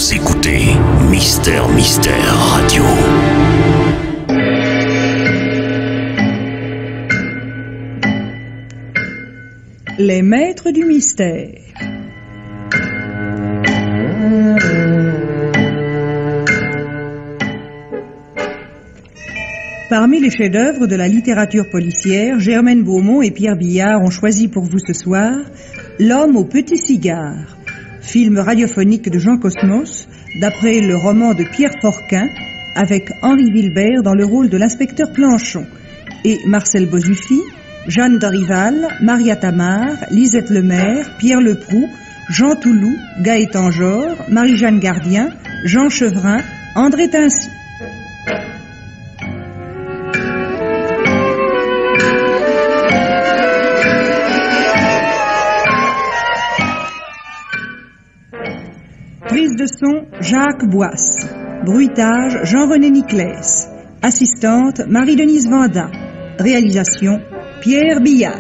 Vous écoutez Mystère Radio. Les maîtres du mystère. Parmi les chefs-d'œuvre de la littérature policière, Germaine Beaumont et Pierre Billard ont choisi pour vous ce soir L'homme au petit cigare, film radiophonique de Jean Cosmos, d'après le roman de Pierre Forquin, avec Henri Wilbert dans le rôle de l'inspecteur Planchon, et Marcel Bozuffi, Jeanne Dorival, Maria Tamar, Lisette Lemaire, Pierre Leproux, Jean Touloux, Gaëtan Jor, Marie-Jeanne Gardien, Jean Chevrin, André Tincy. Prise de son, Jacques Boisse. Bruitage, Jean-René Niclès. Assistante, Marie-Denise Vanda. Réalisation, Pierre Billard.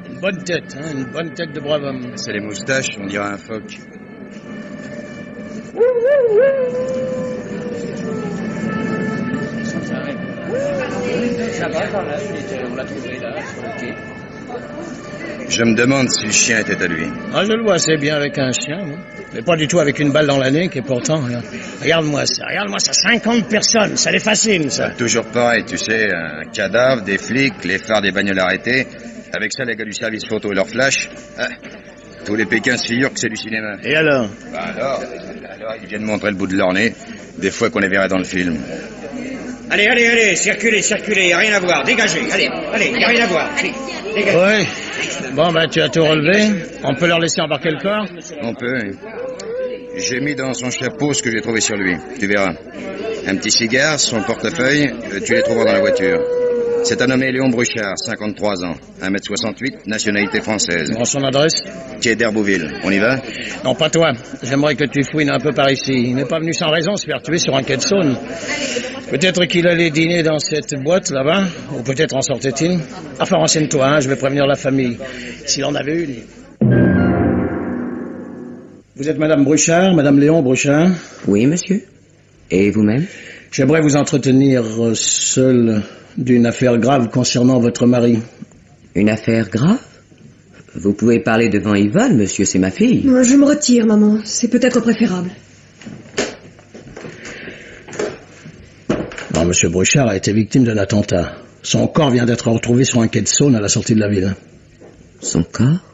Une bonne tête, hein, une bonne tête de brave homme. C'est les moustaches, on dirait un phoque. Ça va par là, on l'a trouvé là, sur le quai. Je me demande si le chien était à lui. Ah, je le vois assez bien avec un chien, moi. Mais pas du tout avec une balle dans la nuque, et pourtant, regarde-moi ça, 50 personnes, ça les fascine, ça. Toujours pareil, tu sais, un cadavre, des flics, les phares des bagnoles arrêtés, avec ça les gars du service photo et leur flash. Ah, tous les Pékins se figurent que c'est du cinéma. Et alors? Alors, ils viennent montrer le bout de leur nez, des fois qu'on les verrait dans le film. Allez, circulez, y a rien à voir, dégagez, allez, y a rien à voir, allez, dégagez. Oui. Bon, tu as tout relevé. On peut leur laisser embarquer le corps? On peut. J'ai mis dans son chapeau ce que j'ai trouvé sur lui, tu verras. Un petit cigare, son portefeuille, tu les trouveras dans la voiture. C'est un nommé Léon Bruchard, 53 ans, 1m68, nationalité française. Dans son adresse? Quai d'Herbouville. On y va? Non, pas toi. J'aimerais que tu fouines un peu par ici. Il n'est pas venu sans raison se faire tuer sur un quai de Saône. Peut-être qu'il allait dîner dans cette boîte là-bas, ou peut-être en sortait-il. Enfin, renseigne-toi, hein, je vais prévenir la famille, s'il en avait une. Vous êtes Madame Bruchard, Madame Léon Bruchard? Oui, monsieur. Et vous-même? J'aimerais vous entretenir seul d'une affaire grave concernant votre mari. Une affaire grave? Vous pouvez parler devant Yvonne, monsieur, c'est ma fille. Je me retire, maman. C'est peut-être préférable. Non, monsieur Bruchard a été victime d'un attentat. Son corps vient d'être retrouvé sur un quai de Saône à la sortie de la ville. Son corps?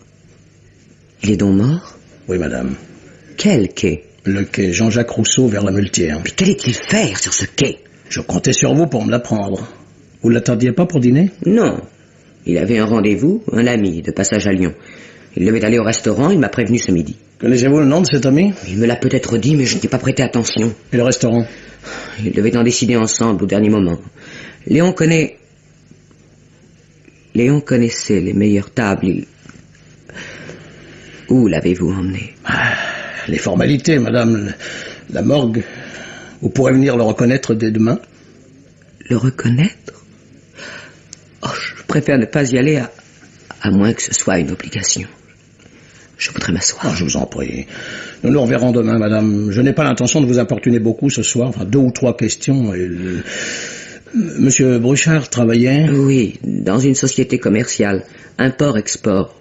Il est donc mort? Oui, madame. Quel quai? Le quai Jean-Jacques Rousseau vers la Muletière. Mais qu'allait-il faire sur ce quai? Je comptais sur vous pour me l'apprendre. Vous ne l'attendiez pas pour dîner? Non. Il avait un rendez-vous, un ami, de passage à Lyon. Il devait aller au restaurant, il m'a prévenu ce midi. Connaissez-vous le nom de cet ami? Il me l'a peut-être dit, mais je n'ai pas prêté attention. Et le restaurant? Ils devaient en décider ensemble au dernier moment. Léon connaissait les meilleures tables. Où l'avez-vous emmené? Les formalités, madame. La morgue. Vous pourrez venir le reconnaître dès demain. Le reconnaître? Oh, je préfère ne pas y aller à moins que ce soit une obligation. Je voudrais m'asseoir. Je vous en prie. Nous nous reverrons demain, madame. Je n'ai pas l'intention de vous importuner beaucoup ce soir. Enfin, 2 ou 3 questions. Monsieur Bruchard travaillait? Oui, dans une société commerciale. Import-export.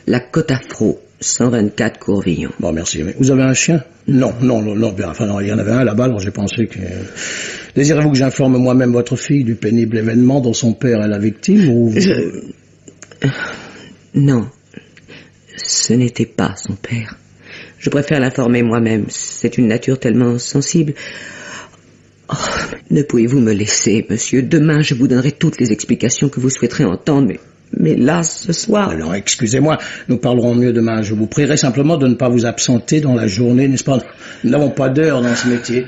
La Côte Afro, 124 Courvillon. Bon, merci. Mais vous avez un chien? Non. Enfin, non, il y en avait un là-bas, alors j'ai pensé que... Désirez-vous que j'informe moi-même votre fille du pénible événement dont son père est la victime, ou... Non. Ce n'était pas son père. Je préfère l'informer moi-même. C'est une nature tellement sensible. Oh, ne pouvez-vous me laisser, monsieur? Demain, je vous donnerai toutes les explications que vous souhaiterez entendre, mais là, ce soir... Alors, excusez-moi, nous parlerons mieux demain. Je vous prierai simplement de ne pas vous absenter dans la journée, n'est-ce pas? Nous n'avons pas d'heure dans ce métier.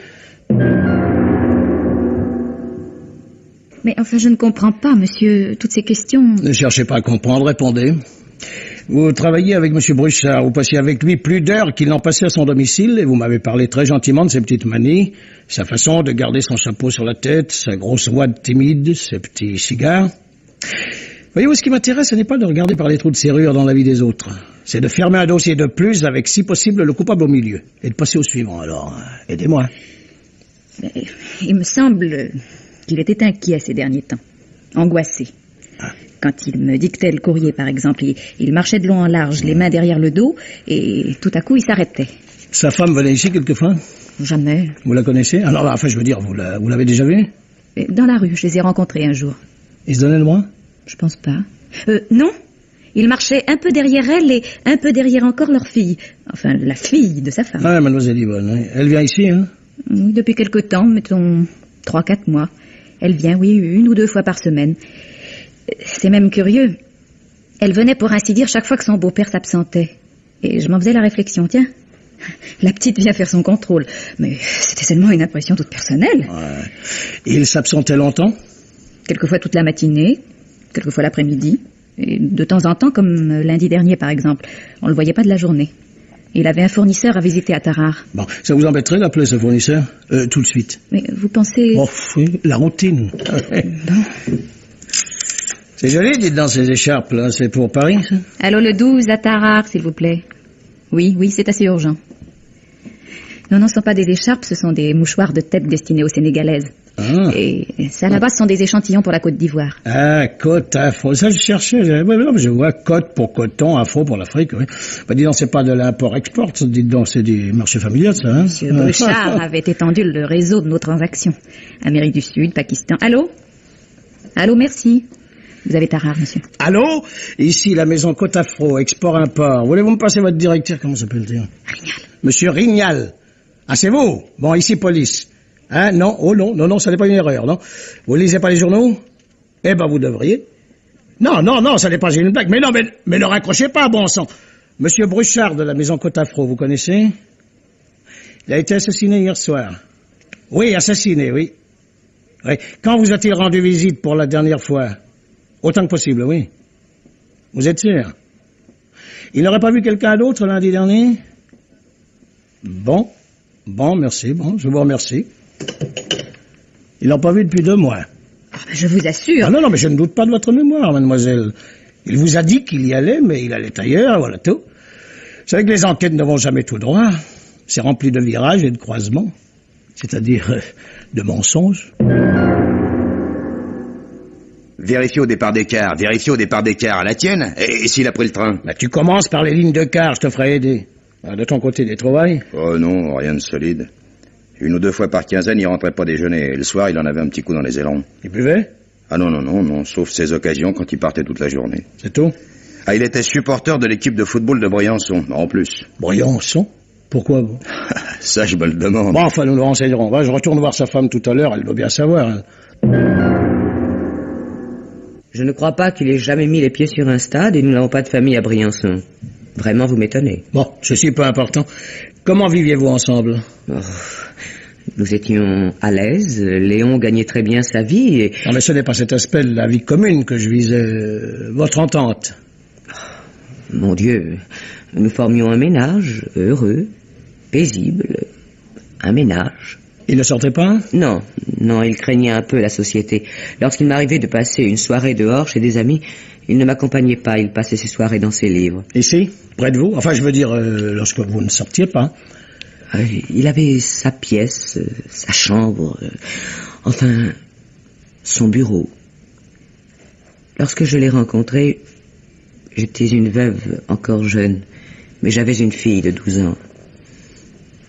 Mais enfin, je ne comprends pas, monsieur, toutes ces questions. Ne cherchez pas à comprendre, répondez. Vous travailliez avec M. Bruchard, vous passiez avec lui plus d'heures qu'il n'en passait à son domicile, et vous m'avez parlé très gentiment de ses petites manies, sa façon de garder son chapeau sur la tête, sa grosse voix timide, ses petits cigares. Voyez-vous, ce qui m'intéresse, ce n'est pas de regarder par les trous de serrure dans la vie des autres. C'est de fermer un dossier de plus avec, si possible, le coupable au milieu. Et de passer au suivant, alors. Aidez-moi. Il me semble qu'il était inquiet ces derniers temps. Angoissé. Quand il me dictait le courrier, par exemple, il marchait de long en large, les mains derrière le dos, et tout à coup, il s'arrêtait. Sa femme venait ici quelquefois? Jamais. Vous la connaissez? Alors, enfin, je veux dire, vous l'avez déjà vue? Dans la rue, je les ai rencontrés un jour. Ils se donnaient le bras? Je pense pas. Non. Il marchait un peu derrière elle et un peu derrière encore leur fille. Enfin, la fille de sa femme. Ah, mademoiselle Yvonne, oui. Elle vient ici, hein? Oui, depuis quelque temps, mettons 3-4 mois. Elle vient, oui, 1 ou 2 fois par semaine. C'est même curieux. Elle venait, pour ainsi dire, chaque fois que son beau-père s'absentait. Et je m'en faisais la réflexion, tiens, la petite vient faire son contrôle. Mais c'était seulement une impression toute personnelle. Ouais. Et il s'absentait longtemps? Quelquefois toute la matinée, quelquefois l'après-midi. Et de temps en temps, comme lundi dernier, par exemple, on le voyait pas de la journée. Il avait un fournisseur à visiter à Tarare. Bon, ça vous embêterait d'appeler ce fournisseur? Tout de suite. Mais vous pensez... Oh, oui, la routine. Bon. C'est joli, dites dans ces écharpes, là. C'est pour Paris, ça? Allô, le 12 à Tarare, s'il vous plaît. Oui, c'est assez urgent. Non, ce ne sont pas des écharpes, ce sont des mouchoirs de tête destinés aux Sénégalaises. Ah. Et ça, là-bas, ce sont des échantillons pour la Côte d'Ivoire. Ah, côte, afro. Ça, je cherchais. Je vois côte pour coton, afro pour l'Afrique, oui. Bah, dis donc, c'est pas de l'import-export, dites donc, c'est du marché familial, ça, hein? Monsieur Bruchard avait étendu le réseau de nos transactions. Amérique du Sud, Pakistan. Allô, merci. Vous avez Tarare, monsieur. Allô? Ici, la maison Côte Afro, export-import. Voulez-vous me passer votre directeur? Comment s'appelle-t-il? Rignal. Monsieur Rignal. Ah, c'est vous? Bon, ici, police. Hein? Non? Oh non, ça n'est pas une erreur, non? Vous lisez pas les journaux? Eh ben, vous devriez. Non, ça n'est pas une blague. Mais non, mais ne raccrochez pas, bon sang. Monsieur Bruchard de la maison Côte Afro, vous connaissez? Il a été assassiné hier soir. Oui, assassiné, oui. Oui. Quand vous a-t-il rendu visite pour la dernière fois? Autant que possible, oui. Vous êtes sûr? Il n'aurait pas vu quelqu'un d'autre lundi dernier? Bon, merci, je vous remercie. Ils l'ont pas vu depuis 2 mois. Je vous assure. Ah non, mais je ne doute pas de votre mémoire, mademoiselle. Il vous a dit qu'il y allait, mais il allait ailleurs, voilà tout. Vous savez que les enquêtes ne vont jamais tout droit. C'est rempli de virages et de croisements. C'est-à-dire de mensonges. Vérifiez au départ d'écart, à la tienne, et s'il a pris le train? Bah, tu commences par les lignes de car, je te ferai aider. De ton côté, des trouvailles? Oh non, rien de solide. 1 ou 2 fois par quinzaine, il rentrait pas déjeuner, et le soir, il en avait un petit coup dans les élans. Il buvait? Ah non, sauf ces occasions quand il partait toute la journée. C'est tout? Ah, il était supporter de l'équipe de football de Briançon, en plus. Briançon? Pourquoi, vous? Ça, je me le demande. Bon, enfin, nous le renseignerons. Va, je retourne voir sa femme tout à l'heure, elle doit bien savoir. Hein. Je ne crois pas qu'il ait jamais mis les pieds sur un stade et nous n'avons pas de famille à Briançon. Vraiment, vous m'étonnez. Bon, ceci est pas important. Comment viviez-vous ensemble? Nous étions à l'aise. Léon gagnait très bien sa vie et... Non, mais ce n'est pas cet aspect de la vie commune que je visais. Votre entente. Mon Dieu, nous formions un ménage heureux, paisible. Un ménage. Il ne sortait pas? Non, il craignait un peu la société. Lorsqu'il m'arrivait de passer une soirée dehors chez des amis, il ne m'accompagnait pas, il passait ses soirées dans ses livres. Ici? Près de vous? Enfin, je veux dire, lorsque vous ne sortiez pas. Il avait sa pièce, sa chambre, enfin, son bureau. Lorsque je l'ai rencontré, j'étais une veuve encore jeune, mais j'avais une fille de 12 ans.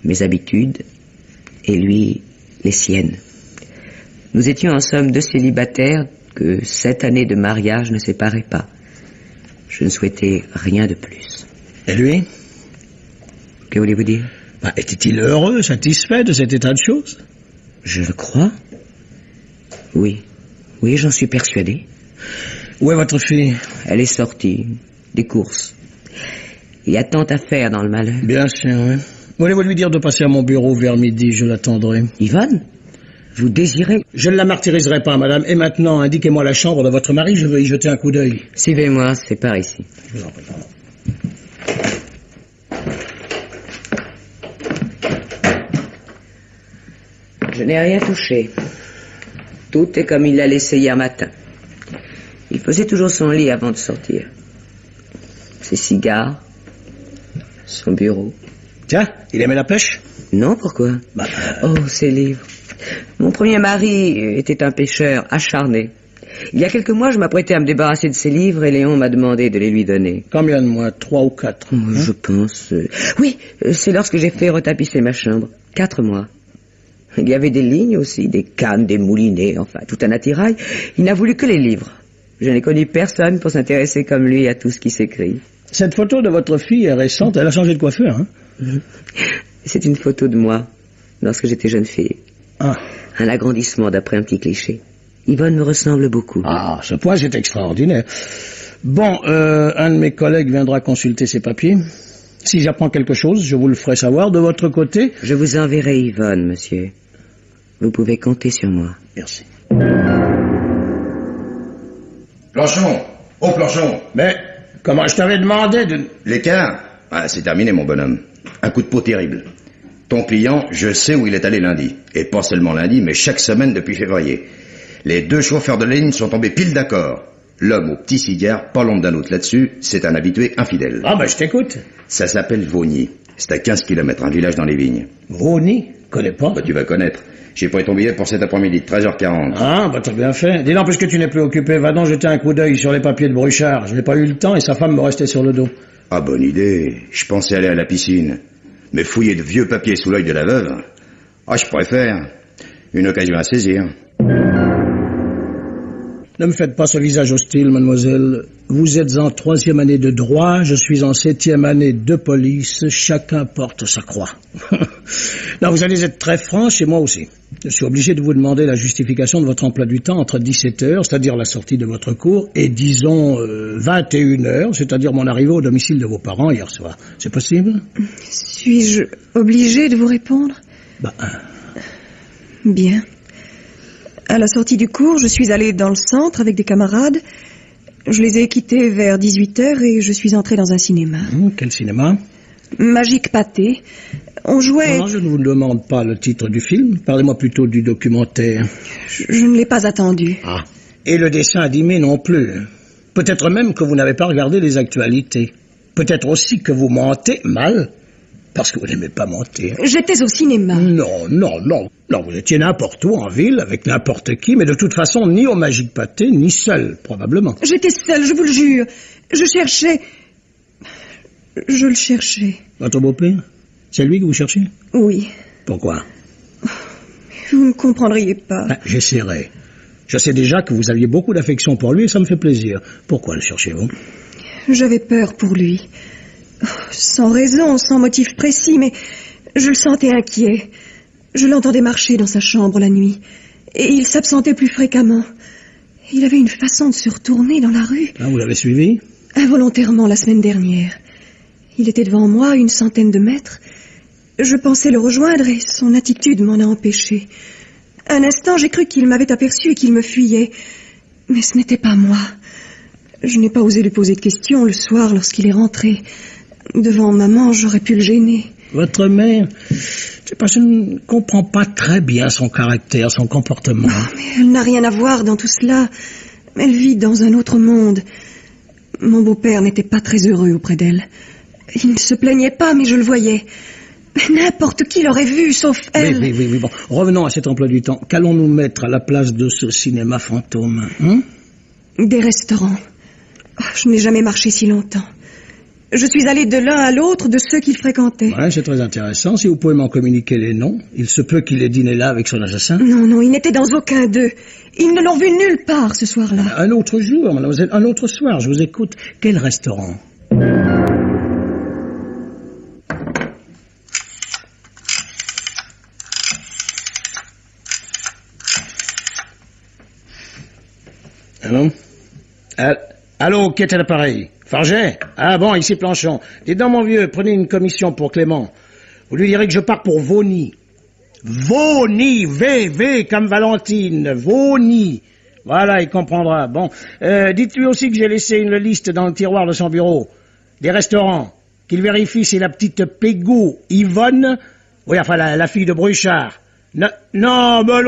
Mes habitudes... et lui, les siennes. Nous étions en somme 2 célibataires que 7 années de mariage ne séparaient pas. Je ne souhaitais rien de plus. Et lui? Que voulez-vous dire? Était-il heureux, satisfait de cet état de choses? Je le crois. Oui, j'en suis persuadé. Où est votre fille? Elle est sortie, des courses. Il y a tant à faire dans le malheur. Bien sûr, oui. Voulez-vous lui dire de passer à mon bureau vers midi, je l'attendrai. Yvonne? Vous désirez? Je ne la martyriserai pas, madame. Et maintenant, indiquez-moi la chambre de votre mari, je veux y jeter un coup d'œil. Suivez-moi, c'est par ici. Je vous en prie. Je n'ai rien touché. Tout est comme il l'a laissé hier matin. Il faisait toujours son lit avant de sortir. Ses cigares, son bureau. Tiens, il aimait la pêche? Non, pourquoi? Oh, ses livres. Mon premier mari était un pêcheur acharné. Il y a quelques mois, je m'apprêtais à me débarrasser de ses livres et Léon m'a demandé de les lui donner. Combien de mois? 3 ou 4? Je pense... Oui, c'est lorsque j'ai fait retapisser ma chambre. 4 mois. Il y avait des lignes aussi, des cannes, des moulinets, enfin, tout un attirail. Il n'a voulu que les livres. Je n'ai connu personne pour s'intéresser comme lui à tout ce qui s'écrit. Cette photo de votre fille est récente, elle a changé de coiffure, hein? C'est une photo de moi, lorsque j'étais jeune fille. Ah. Un agrandissement d'après un petit cliché. Yvonne me ressemble beaucoup. Ah, ce point, c'est extraordinaire. Bon, un de mes collègues viendra consulter ces papiers. Si j'apprends quelque chose, je vous le ferai savoir. De votre côté... Je vous enverrai Yvonne, monsieur. Vous pouvez compter sur moi. Merci. Planchon! Oh, Planchon! Mais, comment je t'avais demandé de... L'écart? Ah, c'est terminé, mon bonhomme. Un coup de peau terrible. Ton client, je sais où il est allé lundi. Et pas seulement lundi, mais chaque semaine depuis février. Les 2 chauffeurs de ligne sont tombés pile d'accord. L'homme au petit cigare, pas l'ombre d'un doute là-dessus, c'est un habitué infidèle. Ah, ben, je t'écoute. Ça s'appelle Vauny. C'est à 15 km, un village dans les vignes. Vauny? Connais pas? Bah, tu vas connaître. J'ai pris ton billet pour cet après-midi, 13h40. Ah, bah t'as bien fait. Dis donc, puisque tu n'es plus occupé, va donc jeter un coup d'œil sur les papiers de Bruchard. Je n'ai pas eu le temps et sa femme me restait sur le dos. Ah, bonne idée. Je pensais aller à la piscine. Mais fouiller de vieux papiers sous l'œil de la veuve? Ah, je préfère. Une occasion à saisir. Ne me faites pas ce visage hostile, mademoiselle. Vous êtes en 3e année de droit, je suis en 7e année de police. Chacun porte sa croix. Non, vous allez être très franche et moi aussi. Je suis obligé de vous demander la justification de votre emploi du temps entre 17h, c'est-à-dire la sortie de votre cours, et disons 21h, c'est-à-dire mon arrivée au domicile de vos parents hier soir. C'est possible? Suis-je obligé de vous répondre? Bien. À la sortie du cours, je suis allée dans le centre avec des camarades. Je les ai quittés vers 18h et je suis entrée dans un cinéma. Quel cinéma? Magique Pâté. On jouait... Non, je ne vous demande pas le titre du film. Parlez-moi plutôt du documentaire. Je ne l'ai pas attendu. Ah. Et le dessin animé non plus. Peut-être même que vous n'avez pas regardé les actualités. Peut-être aussi que vous mentez mal. Parce que vous n'aimez pas mentir. J'étais au cinéma. Non, vous étiez n'importe où en ville, avec n'importe qui, mais de toute façon, ni au Magique Pâté, ni seul, probablement. J'étais seule, je vous le jure. Je le cherchais. Votre beau-père? C'est lui que vous cherchez? Oui. Pourquoi? Vous ne comprendriez pas. J'essaierai. Je sais déjà que vous aviez beaucoup d'affection pour lui et ça me fait plaisir. Pourquoi le cherchez-vous? J'avais peur pour lui. Sans raison, sans motif précis, mais je le sentais inquiet. Je l'entendais marcher dans sa chambre la nuit, et il s'absentait plus fréquemment. Il avait une façon de se retourner dans la rue. Ah, vous l'avez suivi? Involontairement la semaine dernière. Il était devant moi à une centaine de mètres. Je pensais le rejoindre et son attitude m'en a empêché. Un instant, j'ai cru qu'il m'avait aperçu et qu'il me fuyait. Mais ce n'était pas moi. Je n'ai pas osé lui poser de questions le soir lorsqu'il est rentré. Devant maman, j'aurais pu le gêner. Votre mère, je ne comprends pas très bien son caractère, son comportement. Oh, mais elle n'a rien à voir dans tout cela. Elle vit dans un autre monde. Mon beau-père n'était pas très heureux auprès d'elle. Il ne se plaignait pas, mais je le voyais. N'importe qui l'aurait vu, sauf elle. Oui, bon. Revenons à cet emploi du temps. Qu'allons-nous mettre à la place de ce cinéma fantôme, Des restaurants. Oh, je n'ai jamais marché si longtemps. Je suis allée de l'un à l'autre de ceux qu'il fréquentait. Ouais, c'est très intéressant. Si vous pouvez m'en communiquer les noms, il se peut qu'il ait dîné là avec son assassin. Non, il n'était dans aucun d'eux. Ils ne l'ont vu nulle part ce soir-là. Un autre jour, mademoiselle, un autre soir, je vous écoute. Quel restaurant? Allô, qui est à l'appareil? Farget? Ah bon, ici Planchon. Dites donc, mon vieux, prenez une commission pour Clément. Vous lui direz que je pars pour Vauny. Vauny, V comme Valentine, Vauny. Voilà, il comprendra. Bon, dites-lui aussi que j'ai laissé une liste dans le tiroir de son bureau. Des restaurants. Qu'il vérifie si la petite Pégou, Yvonne... Oui, enfin, la fille de Bruchard. Non,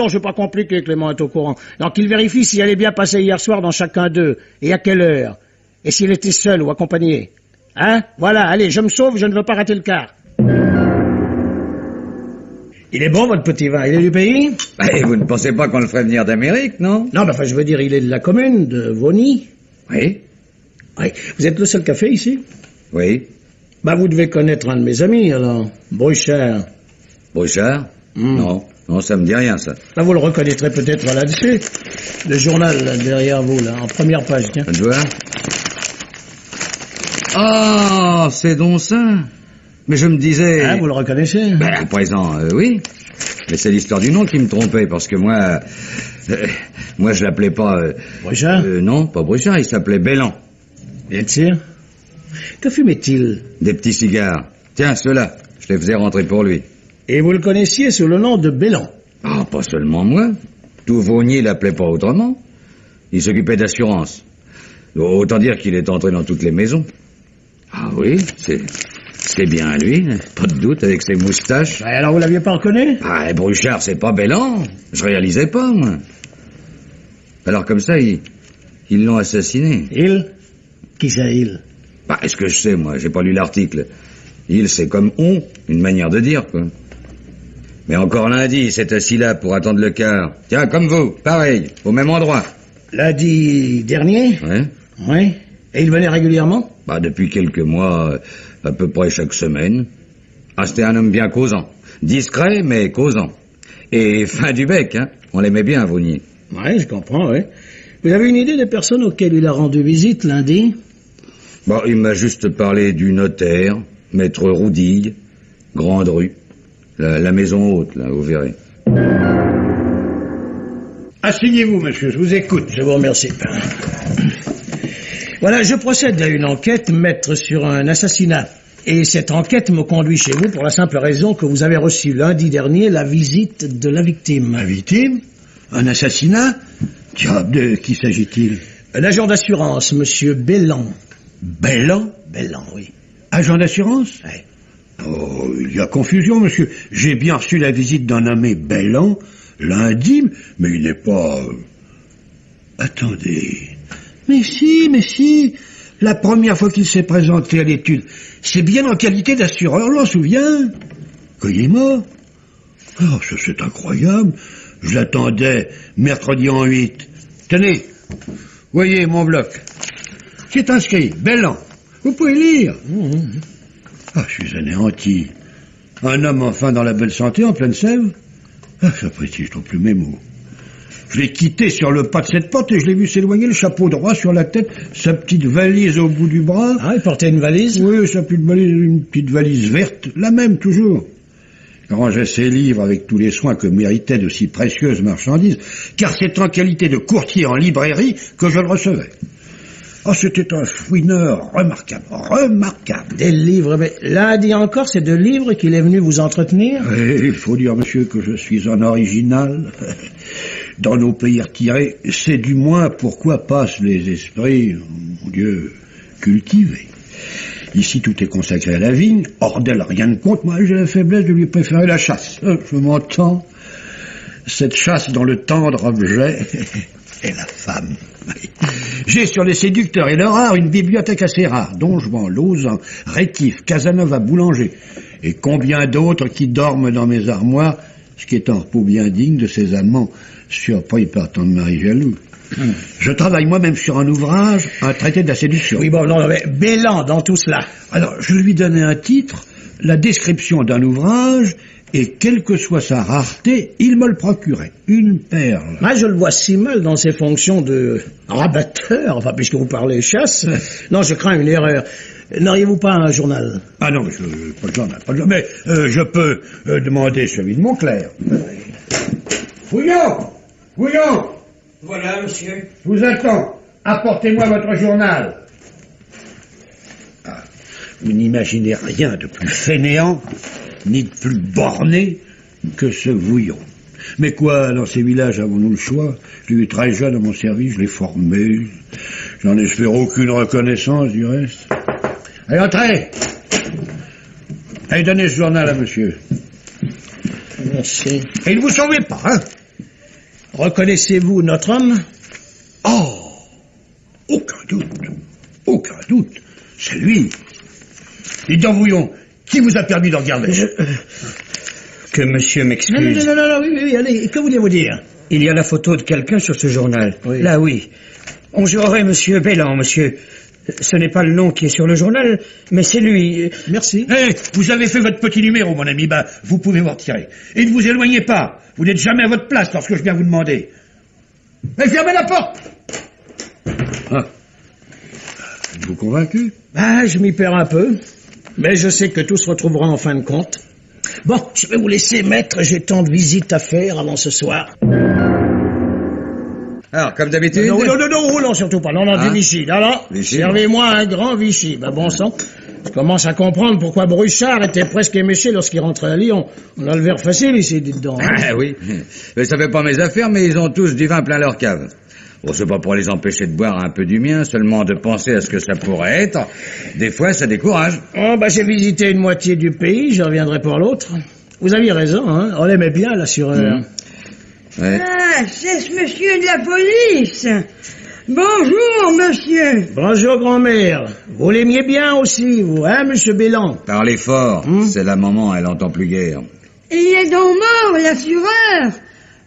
c'est pas compliqué, Clément est au courant. Donc, qu'il vérifie si elle est bien passée hier soir dans chacun d'eux. Et à quelle heure. Et s'il était seul ou accompagné. Hein? Voilà, allez, je me sauve, je ne veux pas rater le quart. Il est bon, votre petit vin. Il est du pays? Et vous ne pensez pas qu'on le ferait venir d'Amérique, non? Non, enfin, je veux dire, il est de la commune, de Vauny. Oui. Oui. Vous êtes le seul café ici? Oui. Vous devez connaître un de mes amis, alors. Bruchard. Bruchard? Non, ça me dit rien, ça. Là, vous le reconnaîtrez peut-être là-dessus. Le journal, là, derrière vous, là, en première page, tiens. Je vois. Ah, c'est donc ça. Mais je me disais... Ah, vous le reconnaissez? À présent, oui. Mais c'est l'histoire du nom qui me trompait, parce que moi... moi, je l'appelais pas... Bruchard? Non, pas Bruchard, il s'appelait Bellan. Bien sûr. Que fumait-il? Des petits cigares. Tiens, ceux-là, je les faisais rentrer pour lui. Et vous le connaissiez sous le nom de Bellan? Ah, pas seulement moi. Tout Vauny l'appelait pas autrement. Il s'occupait d'assurance. Autant dire qu'il est entré dans toutes les maisons. Ah oui, c'est bien lui, pas de doute, avec ses moustaches. Alors vous l'aviez pas reconnu? Ah, Bruchard, c'est pas Bellan. Je réalisais pas, moi. Alors comme ça, ils l'ont assassiné. Il? Qui c'est, il? Est-ce que je sais, moi, j'ai pas lu l'article. Il, c'est comme on, une manière de dire, quoi. Mais encore lundi, il s'est assis là pour attendre le quart. Tiens, comme vous, pareil, au même endroit. Lundi dernier? Ouais. Oui. Et il venait régulièrement? Depuis quelques mois, à peu près chaque semaine. Ah, c'était un homme bien causant. Discret, mais causant. Et fin du bec, hein. On l'aimait bien, Vauny. Oui, je comprends, oui. Vous avez une idée des personnes auxquelles il a rendu visite lundi? Il m'a juste parlé du notaire, maître Roudille, Grande Rue. La maison haute, là, vous verrez. Asseyez-vous, monsieur, je vous écoute. Je vous remercie. Voilà, je procède à une enquête, maître, sur un assassinat. Et cette enquête me conduit chez vous pour la simple raison que vous avez reçu lundi dernier la visite de la victime. La victime? Un assassinat? Tiens, de qui s'agit-il? Un agent d'assurance, monsieur Bellan. Bellan? Bellan, oui. Agent d'assurance? Oui. Oh, il y a confusion, monsieur. J'ai bien reçu la visite d'un nommé Bellan, lundi, mais il n'est pas... Attendez... Mais si, la première fois qu'il s'est présenté à l'étude, c'est bien en qualité d'assureur, l'on se souvient. Qu'il est mort. Oh, ça c'est incroyable. Je l'attendais mercredi en 8. Tenez, voyez mon bloc. C'est inscrit, Bellan. Vous pouvez lire. Ah, je suis anéanti. Un homme enfin dans la belle santé, en pleine sève. Ah, j'apprécie, je trouve plus mes mots. Je l'ai quitté sur le pas de cette porte et je l'ai vu s'éloigner, le chapeau droit sur la tête, sa petite valise au bout du bras. Ah, il portait une valise? Oui, sa petite valise verte, la même toujours. Il rangeait ses livres avec tous les soins que méritait de si précieuses marchandises, car c'est en qualité de courtier en librairie que je le recevais. Oh, c'était un fouineur remarquable. Des livres, mais lundi encore, c'est de livres qu'il est venu vous entretenir? Oui, il faut dire, monsieur, que je suis un original. Dans nos pays retirés, c'est du moins pourquoi passent les esprits, mon Dieu, cultivés. Ici, tout est consacré à la vigne. Hors d'elle, rien ne compte. Moi, j'ai la faiblesse de lui préférer la chasse. Je m'entends. Cette chasse dans le tendre objet est la femme. J'ai sur les séducteurs et leur art une bibliothèque assez rare. Don Juan, Lausanne, Rétif, Casanova, Boulanger. Et combien d'autres qui dorment dans mes armoires, ce qui est un repos bien digne de ces Allemands surpris par tant de maris jaloux. Je travaille moi-même sur un ouvrage, un traité de la séduction. Oui, bon, non, mais Bellan dans tout cela. Alors, je lui donnais un titre, la description d'un ouvrage, et quelle que soit sa rareté, il me le procurait. Une perle. Moi, je le vois si mal dans ses fonctions de rabatteur, enfin, puisque vous parlez chasse. Non, je crains une erreur. N'auriez-vous pas un journal? Ah non, pas de journal. Mais je peux demander celui de Montclair. Fouillon! Voilà, monsieur. Je vous attends. Apportez-moi votre journal. Vous n'imaginez rien de plus fainéant, ni de plus borné, Que ce Vouillon. Mais quoi, dans ces villages avons-nous le choix? Je l'ai eu très jeune à mon service, je l'ai formé. J'en espère aucune reconnaissance du reste. Allez, entrez! Allez, donnez ce journal à monsieur. Merci. Et ne vous sauvez pas, hein? Reconnaissez-vous notre homme? Oh! Aucun doute. Aucun doute. C'est lui. Dites donc, Vouillon, qui vous a permis d'en regarder? Que monsieur m'excuse. Non, oui, allez, que voulez-vous dire? Il y a la photo de quelqu'un sur ce journal. Oui. Là, oui. On jurerait monsieur Bellan, monsieur. Ce n'est pas le nom qui est sur le journal, mais c'est lui. Merci. Vous avez fait votre petit numéro, mon ami. Ben, vous pouvez vous retirer. Et ne vous éloignez pas. Vous n'êtes jamais à votre place lorsque je viens vous demander. Mais fermez la porte! Ah. Êtes-vous convaincu? Je m'y perds un peu. Mais je sais que tout se retrouvera en fin de compte. Bon, je vais vous laisser, maître. J'ai tant de visites à faire avant ce soir. Alors, comme d'habitude... Non, surtout pas. Non, du Vichy. Alors, servez-moi un grand Vichy. Bon sang, je commence à comprendre pourquoi Bruchard était presque éméché lorsqu'il rentrait à Lyon. On a le verre facile ici, dites donc. Ah oui, mais ça fait pas mes affaires, mais ils ont tous du vin plein leur cave. Bon, c'est pas pour les empêcher de boire un peu du mien, seulement de penser à ce que ça pourrait être. Des fois, ça décourage. J'ai visité une moitié du pays, je reviendrai pour l'autre. Vous aviez raison, hein. On l'aimait bien, l'assureur. Ouais. Ah, c'est ce monsieur de la police. Bonjour, monsieur. Bonjour, grand-mère. Vous l'aimiez bien aussi, vous, hein, monsieur Bellan? Parlez fort, c'est la maman, elle entend plus guère. Il est donc mort, l'assureur.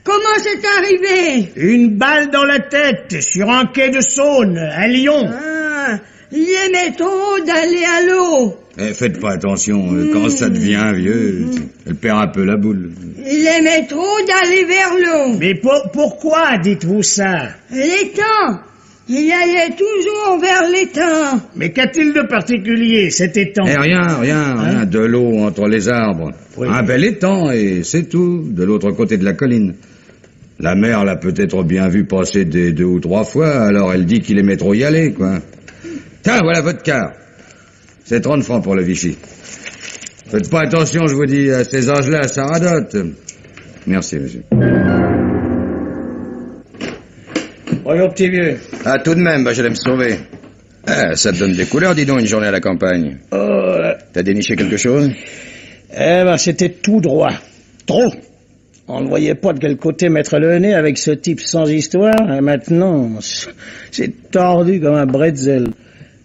Comment c'est arrivé? Une balle dans la tête, sur un quai de Saône, à Lyon. Il aimait trop d'aller à l'eau. Faites pas attention, quand ça devient vieux, elle perd un peu la boule. Il aimait trop d'aller vers l'eau. Mais pourquoi dites-vous ça? L'étang. Il allait toujours vers l'étang. Mais qu'a-t-il de particulier, cet étang? Rien, de l'eau entre les arbres. Oui. Un bel étang, et c'est tout, de l'autre côté de la colline. La mère l'a peut-être bien vu passer des 2 ou 3 fois, alors elle dit qu'il aimait trop y aller, quoi. Tiens, voilà votre quart. C'est 30 francs pour le Vichy. Faites pas attention, je vous dis, à ces âges-là, ça radote. Merci, monsieur. Bonjour, petit vieux. Ah, tout de même, j'allais me sauver. Ça te donne des couleurs, dis donc, une journée à la campagne. T'as déniché quelque chose? C'était tout droit. Trop. On ne voyait pas de quel côté mettre le nez avec ce type sans histoire, et maintenant, c'est tordu comme un bretzel.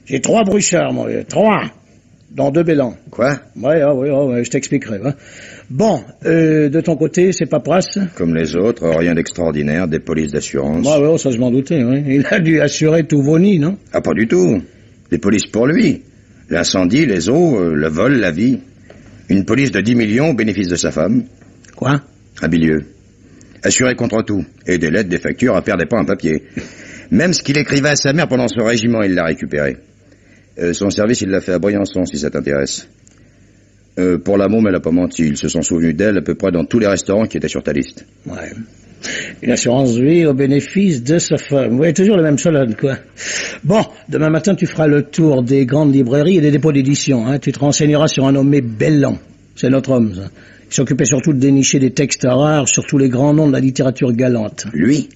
J'ai 3 Bruchards, moi, 3, dont 2 Bellans. Quoi? Ouais, je t'expliquerai. Hein. Bon, de ton côté, c'est paperasse? Comme les autres, rien d'extraordinaire, des polices d'assurance. Ouais, ça je m'en doutais, oui. Il a dû assurer tous vos nids, non? Ah, pas du tout. Des polices pour lui. L'incendie, les eaux, le vol, la vie. Une police de 10 millions au bénéfice de sa femme. Quoi? Habilieux. Assuré contre tout. Et des lettres, des factures, à perdre pas un papier. Même ce qu'il écrivait à sa mère pendant son régiment, il l'a récupéré. Son service, il l'a fait à Briançon, si ça t'intéresse. Pour la môme, elle a pas menti. Ils se sont souvenus d'elle à peu près dans tous les restaurants qui étaient sur ta liste. Ouais. Une assurance vie au bénéfice de sa femme. Vous voyez, toujours la même salade, quoi. Bon, demain matin, tu feras le tour des grandes librairies et des dépôts d'édition. Hein. Tu te renseigneras sur un nommé Bellan. C'est notre homme, ça. Il s'occupait surtout de dénicher des textes rares, surtout les grands noms de la littérature galante. Lui.